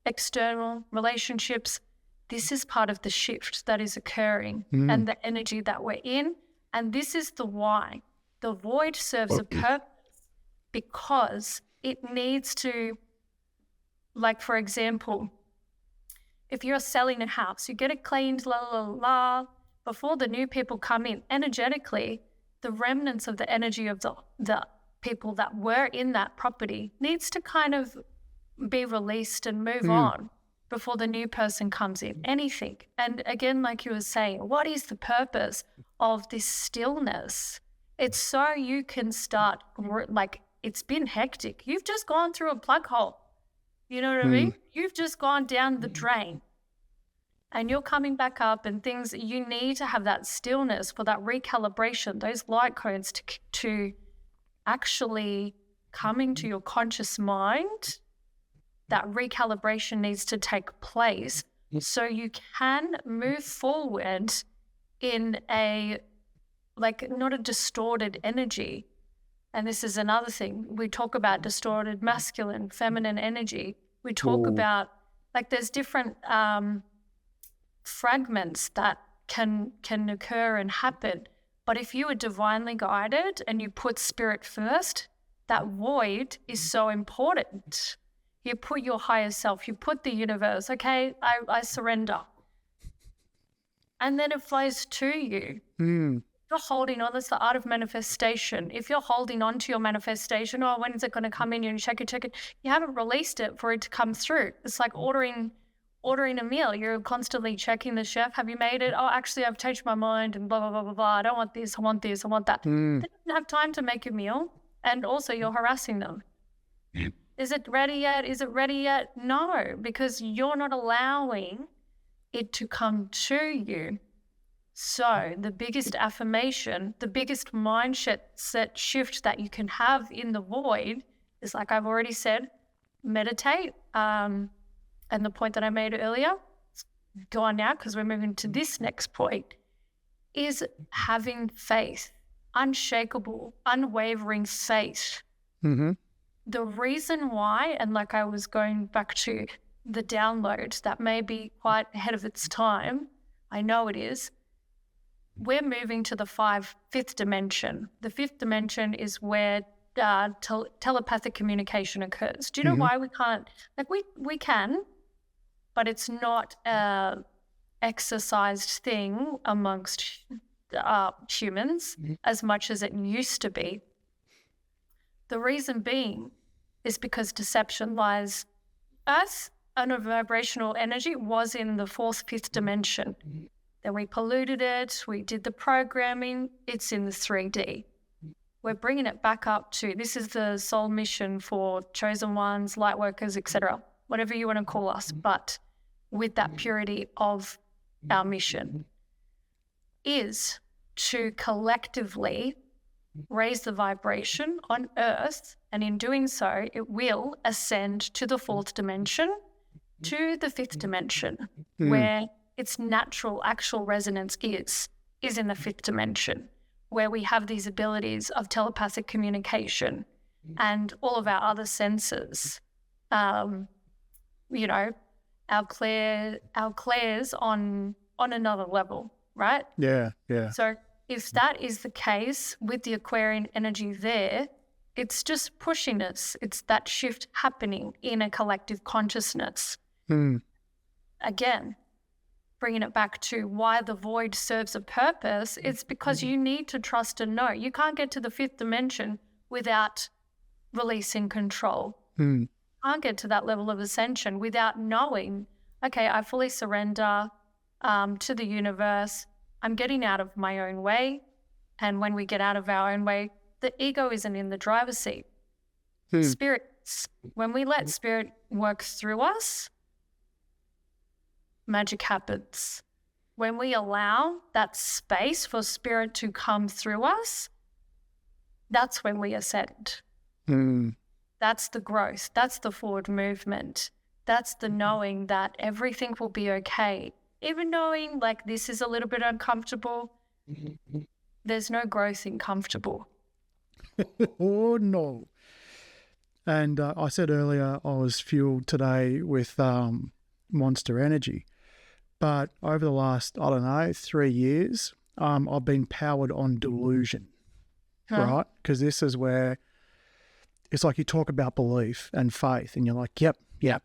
[SPEAKER 2] external relationships. This is part of the shift that is occurring and the energy that we're in. And this is the why. The void serves a purpose because it needs to, like, for example, if you're selling a house, you get it cleaned, before the new people come in, energetically, the remnants of the energy of the people that were in that property needs to kind of be released and move on before the new person comes in. Anything. And again, like you were saying, what is the purpose of this stillness? It's so you can start, like, it's been hectic. You've just gone through a plug hole. You know what I mean? You've just gone down the drain and you're coming back up, and things, you need to have that stillness for that recalibration, those light codes to actually come into your conscious mind. That recalibration needs to take place so you can move forward in a, like, not a distorted energy. And this is another thing. We talk about distorted masculine, feminine energy. We talk about, like, there's different fragments that can occur and happen. But if you are divinely guided and you put spirit first, that void is so important. You put your higher self, you put the universe, okay, I surrender. And then it flows to you. You're holding on, that's the art of manifestation. If you're holding on to your manifestation, oh, when is it going to come in? You check it, you haven't released it for it to come through. It's like ordering a meal. You're constantly checking the chef. Have you made it? Oh, actually, I've changed my mind and blah, blah, blah, blah, blah. I don't want this. I want this. I want that. They don't have time to make a meal. And also you're harassing them. Is it ready yet? Is it ready yet? No, because you're not allowing it to come to you. So the biggest affirmation, the biggest mindset shift that you can have in the void is, like I've already said, meditate. And the point that I made earlier, go on now because we're moving to this next point, is having faith, unshakable, unwavering faith. The reason why, and like I was going back to the download that may be quite ahead of its time, I know it is, we're moving to the fifth dimension. The fifth dimension is where telepathic communication occurs. Do you know why we can't? Like we can, but it's not a exercised thing amongst humans as much as it used to be. The reason being is because deception lies. Earth and a vibrational energy was in the fifth dimension. Then we polluted it, we did the programming, it's in the 3D. We're bringing it back up to, this is the soul mission for chosen ones, light workers, etc., whatever you want to call us, but with that purity of our mission, is to collectively raise the vibration on Earth, and in doing so, it will ascend to the fourth dimension, to the fifth dimension, where its natural, actual resonance is in the fifth dimension, where we have these abilities of telepathic communication and all of our other senses. You know, our clairs on another level, right?
[SPEAKER 1] Yeah.
[SPEAKER 2] So if that is the case with the Aquarian energy there, it's just pushing us. It's that shift happening in a collective consciousness. Again, bringing it back to why the void serves a purpose, it's because you need to trust and know. You can't get to the fifth dimension without releasing control. You can't get to that level of ascension without knowing, okay, I fully surrender to the universe. I'm getting out of my own way. And when we get out of our own way, the ego isn't in the driver's seat. Spirits, when we let spirit work through us, magic happens. When we allow that space for spirit to come through us, that's when we ascend. That's the growth. That's the forward movement. That's the knowing that everything will be okay. Even knowing like this is a little bit uncomfortable, there's no growth in comfortable.
[SPEAKER 1] Oh, no. And I said earlier I was fueled today with monster energy. But over the last, 3 years, I've been powered on delusion, right? Because this is where it's like you talk about belief and faith and you're like, yep. You're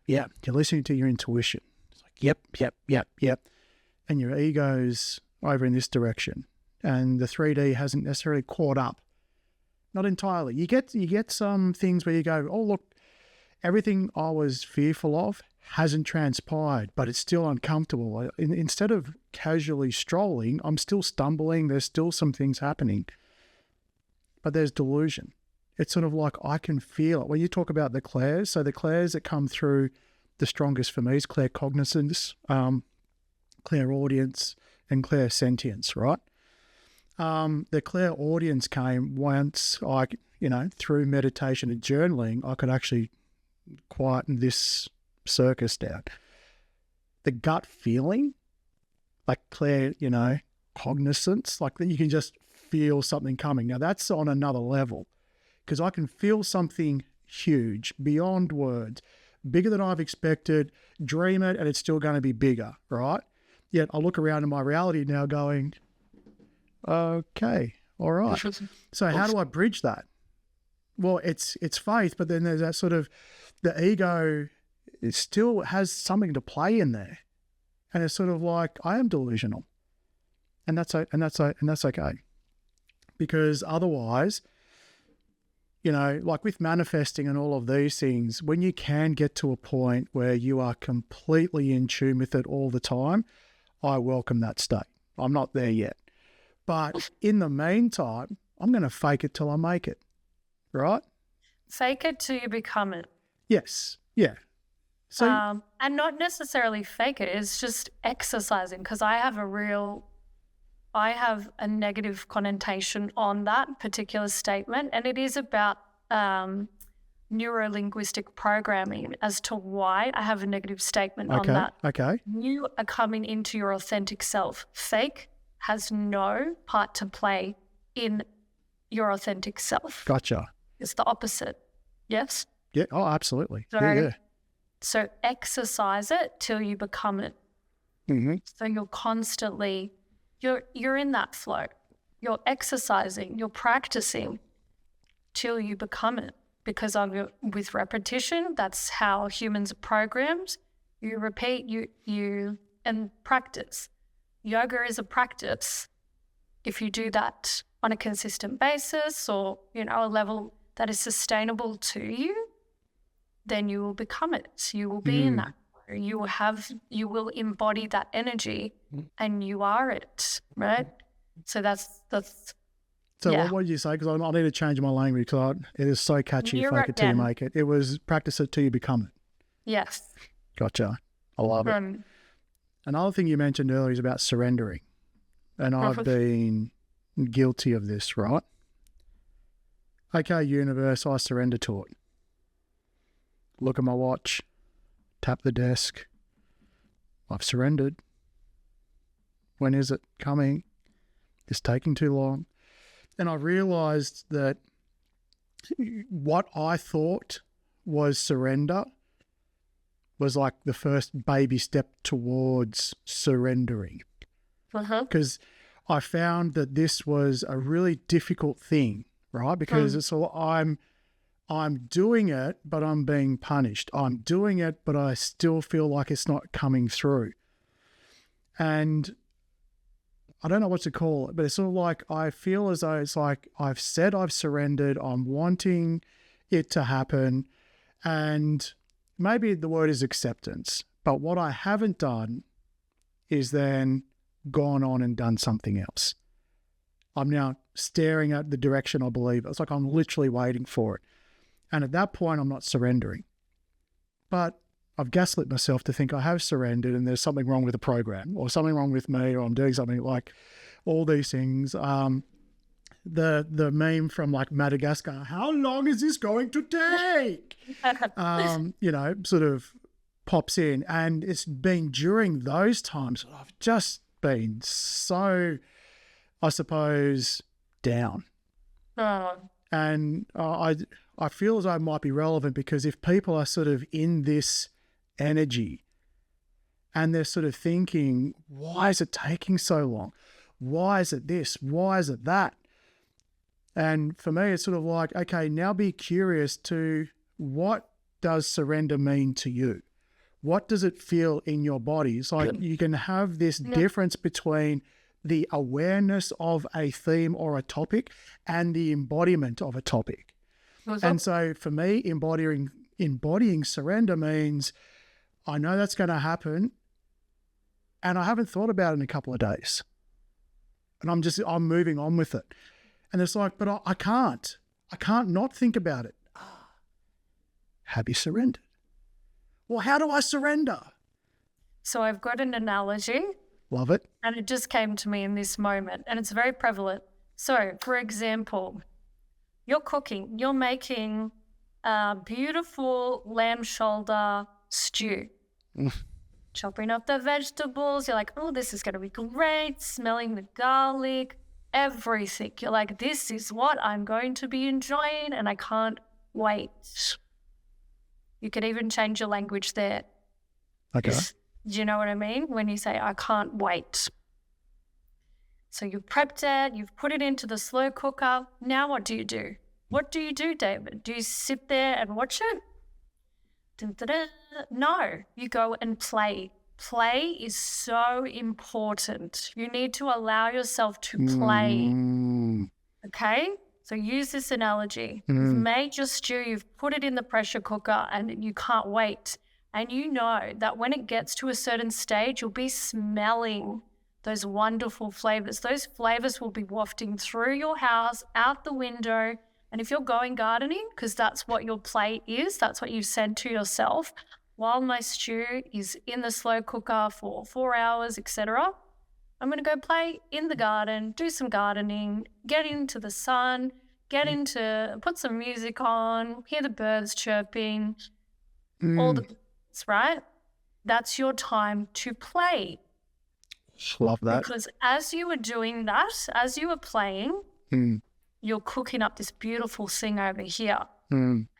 [SPEAKER 1] listening to your intuition. It's like, yep. And your ego's over in this direction. And the 3D hasn't necessarily caught up. Not entirely. You get some things where you go, oh, look, everything I was fearful of hasn't transpired, but it's still uncomfortable. Instead of casually strolling, I'm still stumbling. There's still some things happening, but there's delusion. It's sort of like I can feel it. When you talk about the clairs, so the clairs that come through the strongest for me is claircognizance, clairaudience, and clairsentience, right? The clairaudience came once I, through meditation and journaling, I could actually quieten this circus down. The gut feeling, like cognizance, like you can just feel something coming. Now that's on another level, because I can feel something huge, beyond words, bigger than I've expected, dream it, and it's still going to be bigger, right? Yet I look around in my reality now going, okay, all right. So how do I bridge that? Well, it's faith, but then there's that sort of, the ego, it still has something to play in there. And it's sort of like, I am delusional. And that's okay. Because otherwise, like with manifesting and all of these things, when you can get to a point where you are completely in tune with it all the time, I welcome that state. I'm not there yet. But in the meantime, I'm going to fake it till I make it, right?
[SPEAKER 2] Fake it till you become it.
[SPEAKER 1] Yes. Yeah. So,
[SPEAKER 2] and not necessarily fake it. It's just exercising, because I have a negative connotation on that particular statement, and it is about neuro-linguistic programming as to why I have a negative statement on that.
[SPEAKER 1] Okay.
[SPEAKER 2] You are coming into your authentic self. Fake has no part to play in your authentic self.
[SPEAKER 1] Gotcha.
[SPEAKER 2] It's the opposite. Yes?
[SPEAKER 1] Yeah. Oh, absolutely.
[SPEAKER 2] So exercise it till you become it.
[SPEAKER 1] Mm-hmm.
[SPEAKER 2] So you're constantly, you're in that flow. You're exercising, you're practicing till you become it. Because with repetition, that's how humans are programmed. You repeat, you and practice. Yoga is a practice. If you do that on a consistent basis, or a level that is sustainable to you, then you will become it. You will be in that. You will embody that energy, and you are it, right? So that's.
[SPEAKER 1] So what did you say? Because I need to change my language, because it is so catchy. Fake it till you make it. It was practice it till you become it.
[SPEAKER 2] Yes.
[SPEAKER 1] Gotcha. I love it. Another thing you mentioned earlier is about surrendering, and I've been guilty of this, right? Okay, universe, I surrender to it. Look at my watch, tap the desk. I've surrendered. When is it coming? It's taking too long. And I realized that what I thought was surrender was like the first baby step towards surrendering. Because I found that this was a really difficult thing, right? Because it's all, I'm doing it, but I'm being punished. I'm doing it, but I still feel like it's not coming through. And I don't know what to call it, but it's sort of like I feel as though it's like I've said I've surrendered, I'm wanting it to happen, and maybe the word is acceptance. But what I haven't done is then gone on and done something else. I'm now staring at the direction I believe. It's like I'm literally waiting for it. And at that point, I'm not surrendering. But I've gaslit myself to think I have surrendered and there's something wrong with the program, or something wrong with me, or I'm doing something, like all these things. The meme from like Madagascar, how long is this going to take? Sort of pops in. And it's been during those times that I've just been so, I suppose, down. And I feel as though it might be relevant, because if people are sort of in this energy and they're sort of thinking, why is it taking so long? Why is it this? Why is it that? And for me, it's sort of like, okay, now be curious to, what does surrender mean to you? What does it feel in your body? It's like you can have this difference between the awareness of a theme or a topic and the embodiment of a topic. And so for me, embodying embodying surrender means I know that's going to happen and I haven't thought about it in a couple of days. And I'm moving on with it. And it's like, but I can't not think about it. Have you surrendered? Well, how do I surrender?
[SPEAKER 2] So I've got an analogy.
[SPEAKER 1] Love it.
[SPEAKER 2] And it just came to me in this moment, and it's very prevalent. So, for example, you're cooking, you're making a beautiful lamb shoulder stew. Chopping up the vegetables, you're like, oh, this is going to be great, smelling the garlic, everything. You're like, this is what I'm going to be enjoying, and I can't wait. You could even change your language there.
[SPEAKER 1] Okay.
[SPEAKER 2] Do you know what I mean? When you say, I can't wait. So you've prepped it, you've put it into the slow cooker. Now what do you do? What do you do, David? Do you sit there and watch it? Dun-dun-dun. No, you go and play. Play is so important. You need to allow yourself to play. Okay? So use this analogy. You've made your stew, you've put it in the pressure cooker, and you can't wait. And you know that when it gets to a certain stage, you'll be smelling those wonderful flavors. Those flavors will be wafting through your house, out the window. And if you're going gardening, because that's what your play is, that's what you've said to yourself, while my stew is in the slow cooker for 4 hours, etc., I'm going to go play in the garden, do some gardening, get into the sun, put some music on, hear the birds chirping, all the right? That's your time to play.
[SPEAKER 1] Love that.
[SPEAKER 2] Because as you were doing that, as you were playing, you're cooking up this beautiful thing over here.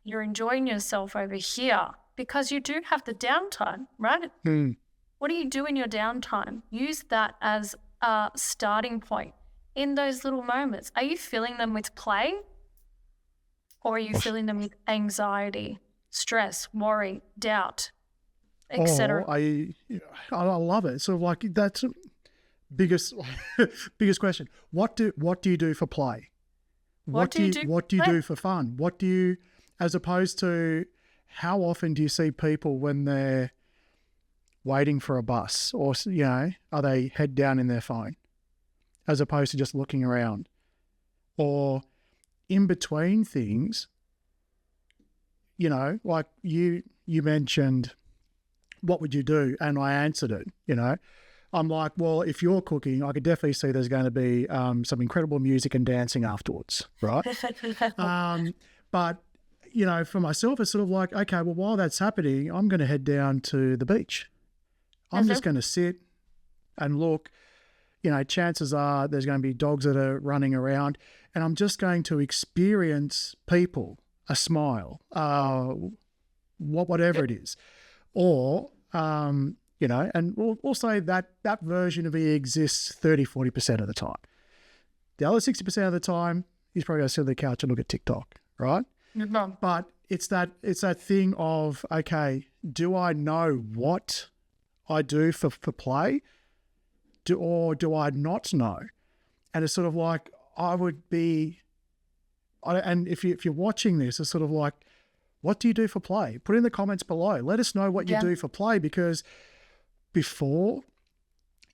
[SPEAKER 2] You're enjoying yourself over here because you do have the downtime, right? What do you do in your downtime? Use that as a starting point in those little moments. Are you filling them with play, or are you filling them with anxiety, stress, worry, doubt, etc.?
[SPEAKER 1] I love it. Sort of like that's biggest question. What do you do for play? What do you do for fun? What do you, as opposed to, how often do you see people when they're waiting for a bus, or are they head down in their phone as opposed to just looking around, or in between things? Like you mentioned, what would you do? And I answered it, I'm like, well, if you're cooking, I could definitely see there's going to be some incredible music and dancing afterwards, right? But, for myself, it's sort of like, okay, well, while that's happening, I'm going to head down to the beach. I'm just going to sit and look. Chances are there's going to be dogs that are running around, and I'm just going to experience people, a smile, whatever it is. Or, and we'll say that version of me exists 30, 40% of the time. The other 60% of the time, he's probably going to sit on the couch and look at TikTok, right?
[SPEAKER 2] No.
[SPEAKER 1] But it's that thing of, okay, do I know what I do for play? Or do I not know? And it's sort of like, and if you're watching this, it's sort of like, what do you do for play? Put in the comments below. Let us know what you do for play, because before,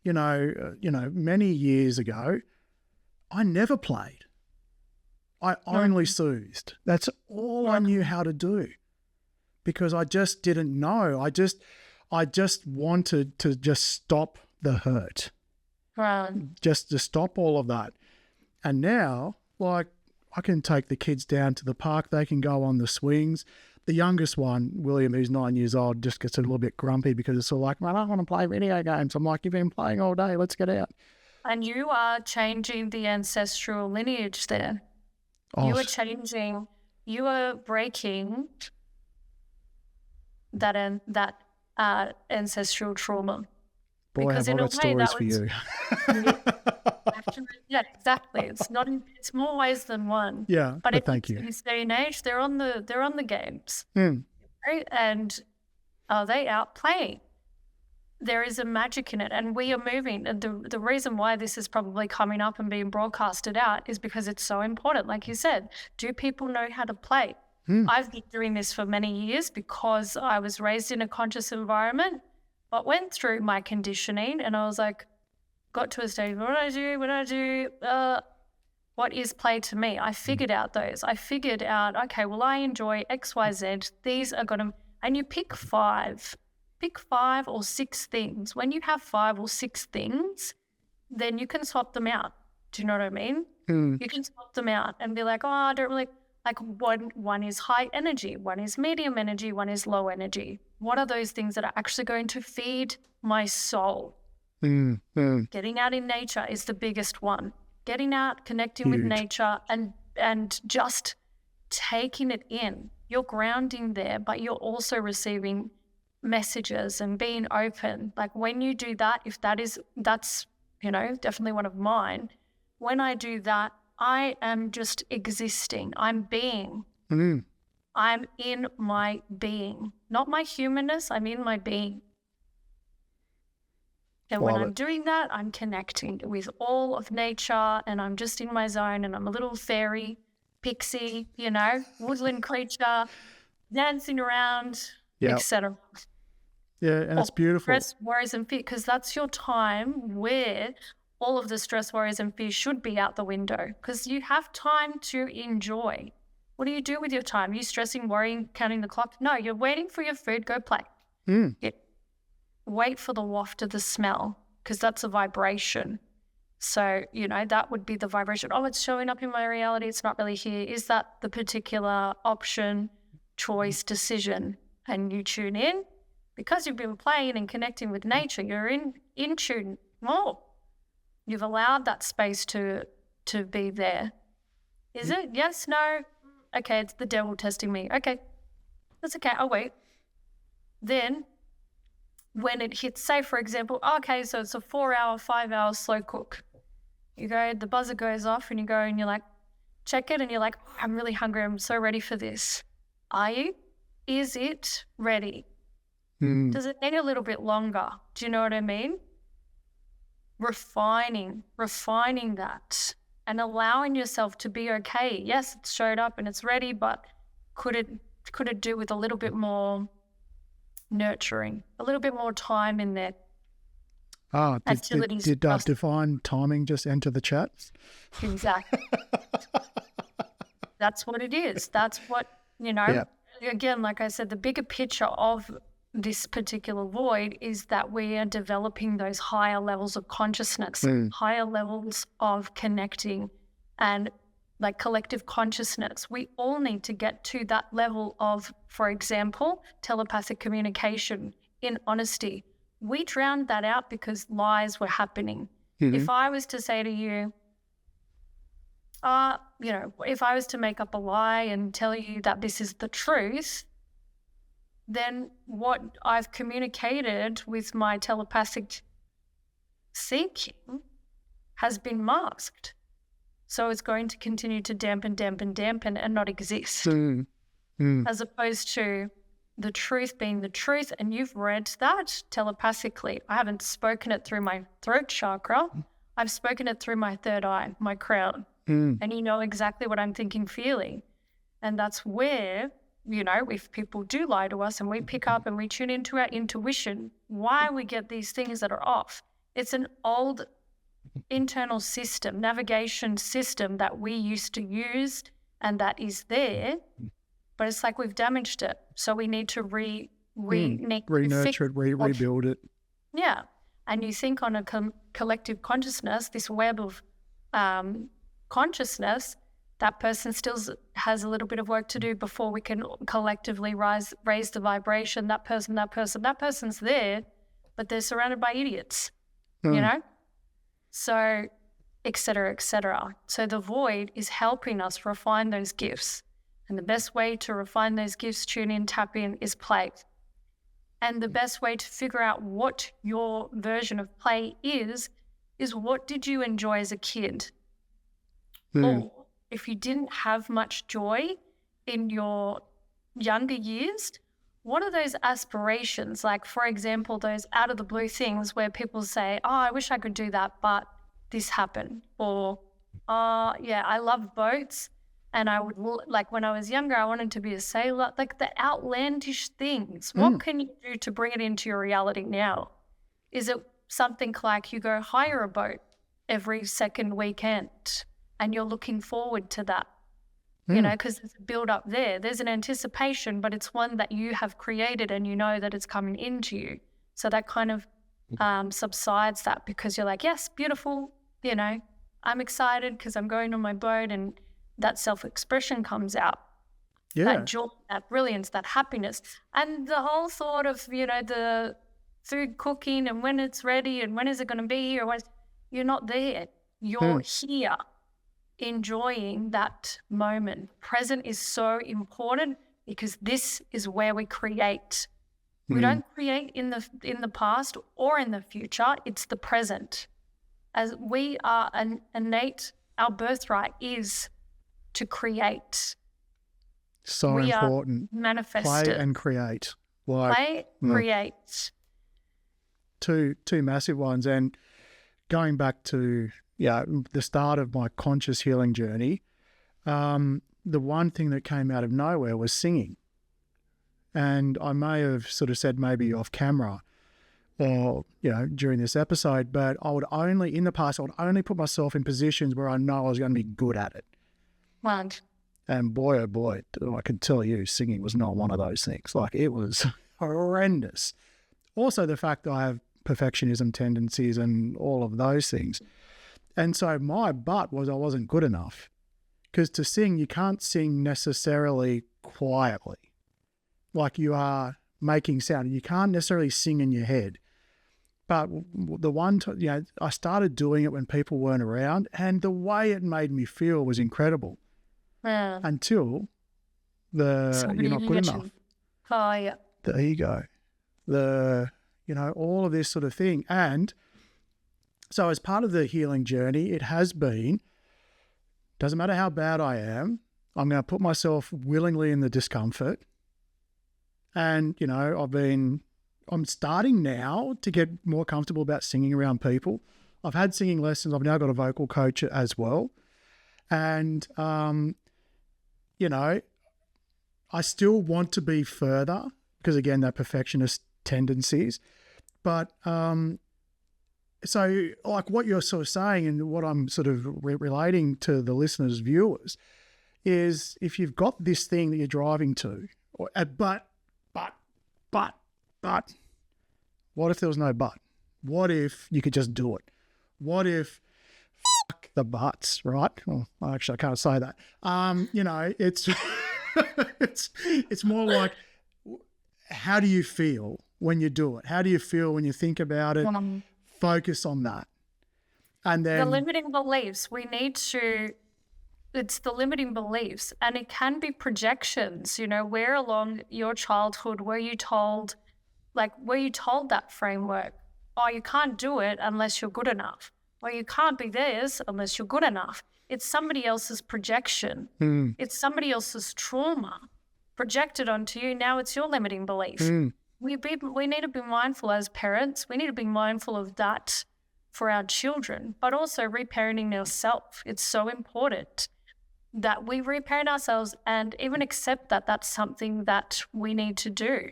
[SPEAKER 1] many years ago, I never played. I only soothed. That's all I knew how to do, because I just didn't know. I just wanted to just stop the hurt.
[SPEAKER 2] Right.
[SPEAKER 1] Just to stop all of that. And now, like, I can take the kids down to the park. They can go on the swings. The youngest one, William, who's 9 years old, just gets a little bit grumpy because it's all like, man, I don't want to play video games. I'm like, you've been playing all day. Let's get out.
[SPEAKER 2] And you are changing the ancestral lineage there.
[SPEAKER 1] Oh.
[SPEAKER 2] You are breaking that ancestral trauma.
[SPEAKER 1] Boy,
[SPEAKER 2] because
[SPEAKER 1] have I got stories for you.
[SPEAKER 2] Yeah, exactly. It's more ways than one.
[SPEAKER 1] Yeah, but thank you.
[SPEAKER 2] In this day and age, they're on the games, right? And are they out playing? There is a magic in it, and we are moving. And the reason why this is probably coming up and being broadcasted out is because it's so important. Like you said, do people know how to play? I've been doing this for many years because I was raised in a conscious environment, but went through my conditioning, and I was like, got to a stage, what do I do? What is play to me? I figured out those. I figured out, okay, well, I enjoy X, Y, Z. These are going to, and you pick 5 or 6 things. When you have 5 or 6 things, then you can swap them out. Do you know what I mean? You can swap them out and be like, oh, I don't really, like one is high energy, one is medium energy, one is low energy. What are those things that are actually going to feed my soul? Getting out in nature is the biggest one. Getting out, connecting with nature, and just taking it in. You're grounding there, but you're also receiving messages and being open. Like when you do that, that's, you know, definitely one of mine. When I do that, I am just existing. I'm being. I'm in my being. Not my humanness, I'm in my being. And when I'm doing that, I'm connecting with all of nature, and I'm just in my zone, and I'm a little fairy, pixie, you know, woodland creature, dancing around, etc.
[SPEAKER 1] Yeah, and it's beautiful.
[SPEAKER 2] Stress, worries, and fear, because that's your time where all of the stress, worries, and fear should be out the window, because you have time to enjoy. What do you do with your time? Are you stressing, worrying, counting the clock? No, you're waiting for your food, go play. Wait for the waft of the smell, because that's a vibration. So, you know, that would be the vibration. Oh, it's showing up in my reality. It's not really here. Is that the particular option, choice, decision? And you tune in because you've been playing and connecting with nature. You're in tune more. You've allowed that space to be there. Is it? Yes, no. Okay, it's the devil testing me. Okay, that's okay. I'll wait. Then when it hits, say, for example, okay, so it's a 4-hour, 5-hour slow cook. You go, the buzzer goes off, and you go and you're like, check it, and you're like, oh, I'm really hungry. I'm so ready for this. Are you? Is it ready? Does it need a little bit longer? Do you know what I mean? Refining that and allowing yourself to be okay. Yes, it showed up and it's ready, but could it do with a little bit more nurturing, a little bit more time in there?
[SPEAKER 1] Did divine timing just enter the chat?
[SPEAKER 2] Exactly. That's what it is. That's what, you know, again, like I said, the bigger picture of this particular void is that we are developing those higher levels of consciousness, higher levels of connecting and like collective consciousness. We all need to get to that level of, for example, telepathic communication in honesty. We drowned that out because lies were happening. If I was to say to you, you know, if I was to make up a lie and tell you that this is the truth, then what I've communicated with my telepathic seeking has been masked. So it's going to continue to dampen and not exist. As opposed to the truth being the truth. And you've read that telepathically. I haven't spoken it through my throat chakra. I've spoken it through my third eye, my crown. And you know exactly what I'm thinking, feeling. And that's where, you know, if people do lie to us and we pick up and we tune into our intuition, why we get these things that are off. It's an old internal system, navigation system that we used to use and that is there, but it's like we've damaged it. So we need to re-nurture
[SPEAKER 1] it, rebuild it.
[SPEAKER 2] Yeah. And you think on a collective consciousness, this web of consciousness, that person still has a little bit of work to do before we can collectively raise the vibration. That person's there, but they're surrounded by idiots, you know? So, et cetera, et cetera. So the void is helping us refine those gifts. And the best way to refine those gifts, tune in, tap in, is play. And the best way to figure out what your version of play is what did you enjoy as a kid? Or if you didn't have much joy in your younger years, what are those aspirations? Like, for example, those out of the blue things where people say, oh, I wish I could do that, but this happened. Or, yeah, I love boats And I would, like when I was younger, I wanted to be a sailor, like the outlandish things. What can you do to bring it into your reality now? Is it something like you go hire a boat every second weekend and you're looking forward to that? You know, because there's a build up there. There's an anticipation, but it's one that you have created and you know that it's coming into you. So that kind of subsides that, because you're like, yes, beautiful, you know, I'm excited because I'm going on my boat, and that self-expression comes out.
[SPEAKER 1] Yeah.
[SPEAKER 2] That joy, that brilliance, that happiness. And the whole thought of, you know, the food cooking and when it's ready and when is it going to be, or you're not there. You're here enjoying that moment. Present is so important, because this is where we create. We don't create in the past or in the future. It's the present. As we are an innate, our birthright is to create.
[SPEAKER 1] So
[SPEAKER 2] we
[SPEAKER 1] important.
[SPEAKER 2] Are manifested.
[SPEAKER 1] Play and create.
[SPEAKER 2] Create.
[SPEAKER 1] Two massive ones. And going back to the start of my conscious healing journey, the one thing that came out of nowhere was singing. And I may have sort of said maybe off camera or, you know, during this episode, but in the past, I would only put myself in positions where I know I was going to be good at it.
[SPEAKER 2] Right.
[SPEAKER 1] And boy, oh boy, I can tell you, singing was not one of those things. Like, it was horrendous. Also, the fact that I have perfectionism tendencies and all of those things. And so my butt was I wasn't good enough, because to sing, you can't sing necessarily quietly. Like you are making sound. You can't necessarily sing in your head. But the one, I started doing it when people weren't around, and the way it made me feel was incredible.
[SPEAKER 2] Yeah.
[SPEAKER 1] Until you're not good enough.
[SPEAKER 2] Oh, yeah.
[SPEAKER 1] The ego, all of this sort of thing. And so as part of the healing journey, it has been, doesn't matter how bad I am, I'm going to put myself willingly in the discomfort. And, I'm starting now to get more comfortable about singing around people. I've had singing lessons. I've now got a vocal coach as well. And, I still want to be further because, again, that perfectionist tendencies. But so like what you're sort of saying and what I'm sort of relating to the listeners, viewers, is if you've got this thing that you're driving to, but, what if there was no but? What if you could just do it? What if fuck the buts, right? Well, actually, I can't say that. It's it's more like, how do you feel when you do it? How do you feel when you think about it? Focus on that. And then
[SPEAKER 2] the limiting beliefs, it's the limiting beliefs, and it can be projections. Where along your childhood were you told that framework? Oh, you can't do it unless you're good enough. Or you can't be this unless you're good enough. It's somebody else's projection. It's somebody else's trauma projected onto you. Now it's your limiting belief. We need to be mindful as parents. We need to be mindful of that for our children, but also reparenting ourselves. It's so important that we reparent ourselves and even accept that that's something that we need to do.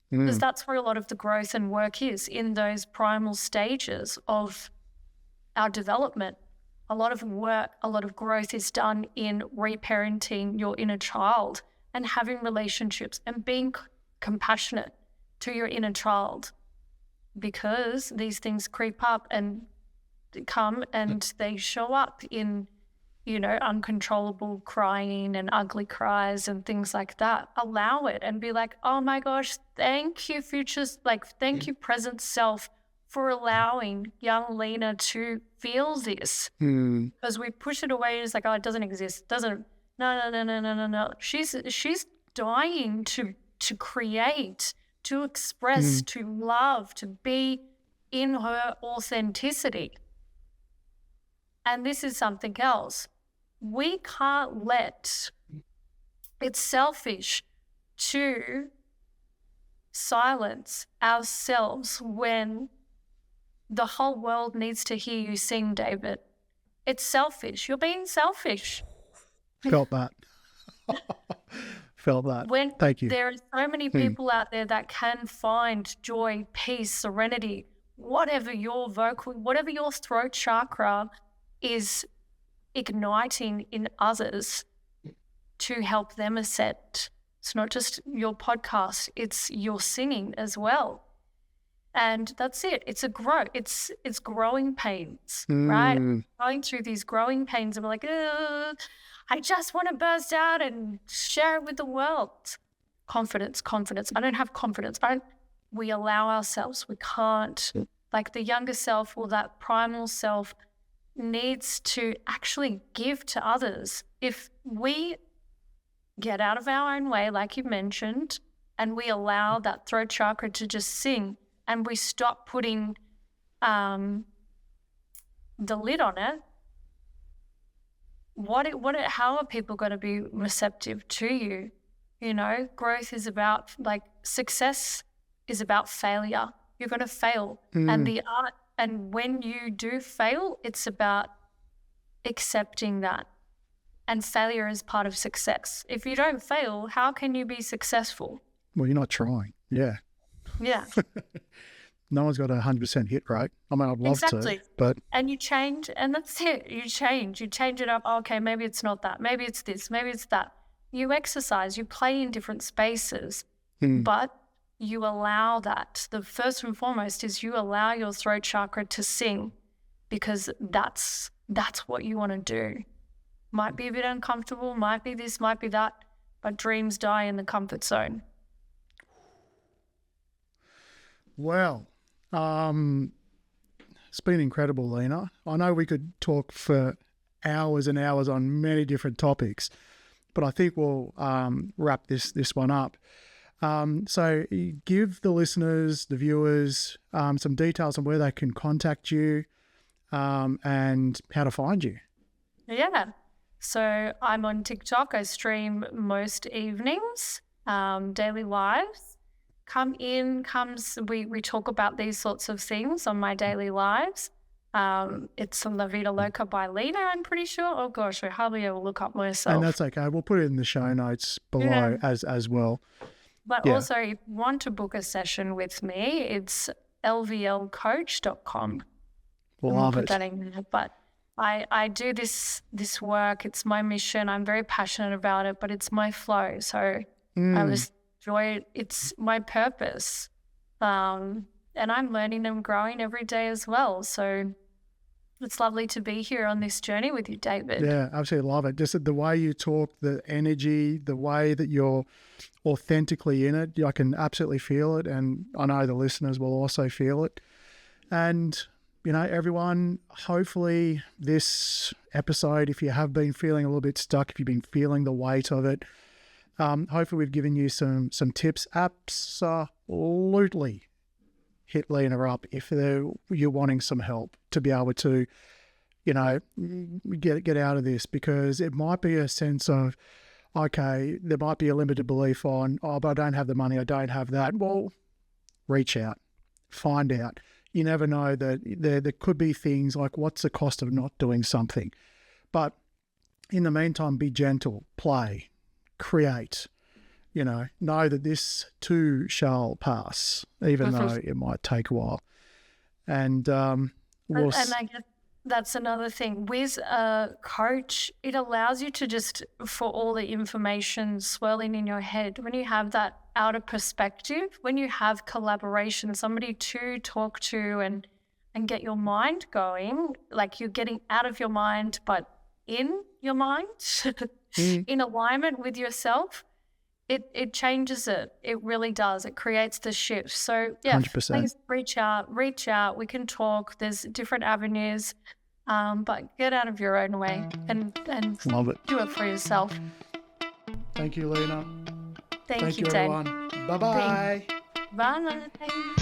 [SPEAKER 2] Because that's where a lot of the growth and work is, in those primal stages of our development. A lot of work, a lot of growth is done in reparenting your inner child and having relationships and being compassionate to your inner child, because these things creep up and come and they show up in, uncontrollable crying and ugly cries and things like that. Allow it and be like, oh my gosh, thank you, thank you, present self, for allowing young Lina to feel this. Because we push it away. It's like, oh, it doesn't exist. No. She's dying to create, to express, to love, to be in her authenticity. And this is something else. We can't let, it's selfish to silence ourselves when the whole world needs to hear you sing, David. It's selfish. You're being selfish.
[SPEAKER 1] Felt that. Felt that.
[SPEAKER 2] When
[SPEAKER 1] Thank you.
[SPEAKER 2] there are so many people out there that can find joy, peace, serenity, whatever your throat chakra is igniting in others to help them ascend. It's not just your podcast, it's your singing as well. And that's it. It's growing pains, right? Going through these growing pains and we're like, I just want to burst out and share it with the world. Confidence. I don't have confidence. We allow ourselves. We can't. Like the younger self or that primal self needs to actually give to others. If we get out of our own way, like you mentioned, and we allow that throat chakra to just sing, and we stop putting the lid on it, how are people going to be receptive to you? You know, growth is about, like, success is about failure. You're going to fail. And when you do fail, it's about accepting that. And failure is part of success. If you don't fail, how can you be successful?
[SPEAKER 1] Well, you're not trying. Yeah.
[SPEAKER 2] Yeah.
[SPEAKER 1] No one's got a 100% hit rate. I mean, I'd love to, but...
[SPEAKER 2] And you change, and that's it. You change it up. Okay, maybe it's not that. Maybe it's this. Maybe it's that. You exercise. You play in different spaces, but you allow that. The first and foremost is you allow your throat chakra to sing, because that's what you want to do. Might be a bit uncomfortable, might be this, might be that, but dreams die in the comfort zone.
[SPEAKER 1] Well, it's been incredible, Lina. I know we could talk for hours and hours on many different topics, but I think we'll wrap this one up. So give the listeners, the viewers, some details on where they can contact you and how to find you.
[SPEAKER 2] Yeah. So I'm on TikTok. I stream most evenings, daily lives. We talk about these sorts of things on my daily lives. It's La Vida Loca by Lina, I'm pretty sure. Oh gosh, I hardly ever look up myself.
[SPEAKER 1] And that's okay. We'll put it in the show notes below as well.
[SPEAKER 2] But also, if you want to book a session with me, it's lvlcoach.com.
[SPEAKER 1] Love it.
[SPEAKER 2] Put that in there. But I do this work. It's my mission. I'm very passionate about it, but it's my flow. So I just enjoy it. It's my purpose. And I'm learning and growing every day as well. So it's lovely to be here on this journey with you, David.
[SPEAKER 1] Yeah, absolutely love it. Just the way you talk, the energy, the way that you're authentically in it, I can absolutely feel it. And I know the listeners will also feel it. And you know, everyone, hopefully this episode, if you have been feeling a little bit stuck, if you've been feeling the weight of it, hopefully we've given you some tips. Absolutely hit Lina up if you're wanting some help to be able to, you know, get out of this, because it might be a sense of, okay, there might be a limited belief on, but I don't have the money, I don't have that. Well, reach out, find out. You never know that there could be things like, what's the cost of not doing something? But in the meantime, be gentle, play, create, you know that this too shall pass, even though it might take a while. And I guess
[SPEAKER 2] that's another thing. With a coach, it allows you to just, for all the information swirling in your head, when you have that outer perspective, when you have collaboration, somebody to talk to and get your mind going, like you're getting out of your mind, but in your mind, in alignment with yourself, it changes it. It really does. It creates the shift. So yeah,
[SPEAKER 1] 100%.
[SPEAKER 2] Please reach out. We can talk. There's different avenues, but get out of your own way and
[SPEAKER 1] love it.
[SPEAKER 2] Do it for yourself.
[SPEAKER 1] Thank you, Lina.
[SPEAKER 2] Thank you,
[SPEAKER 1] everyone. Bye-bye.
[SPEAKER 2] Bye.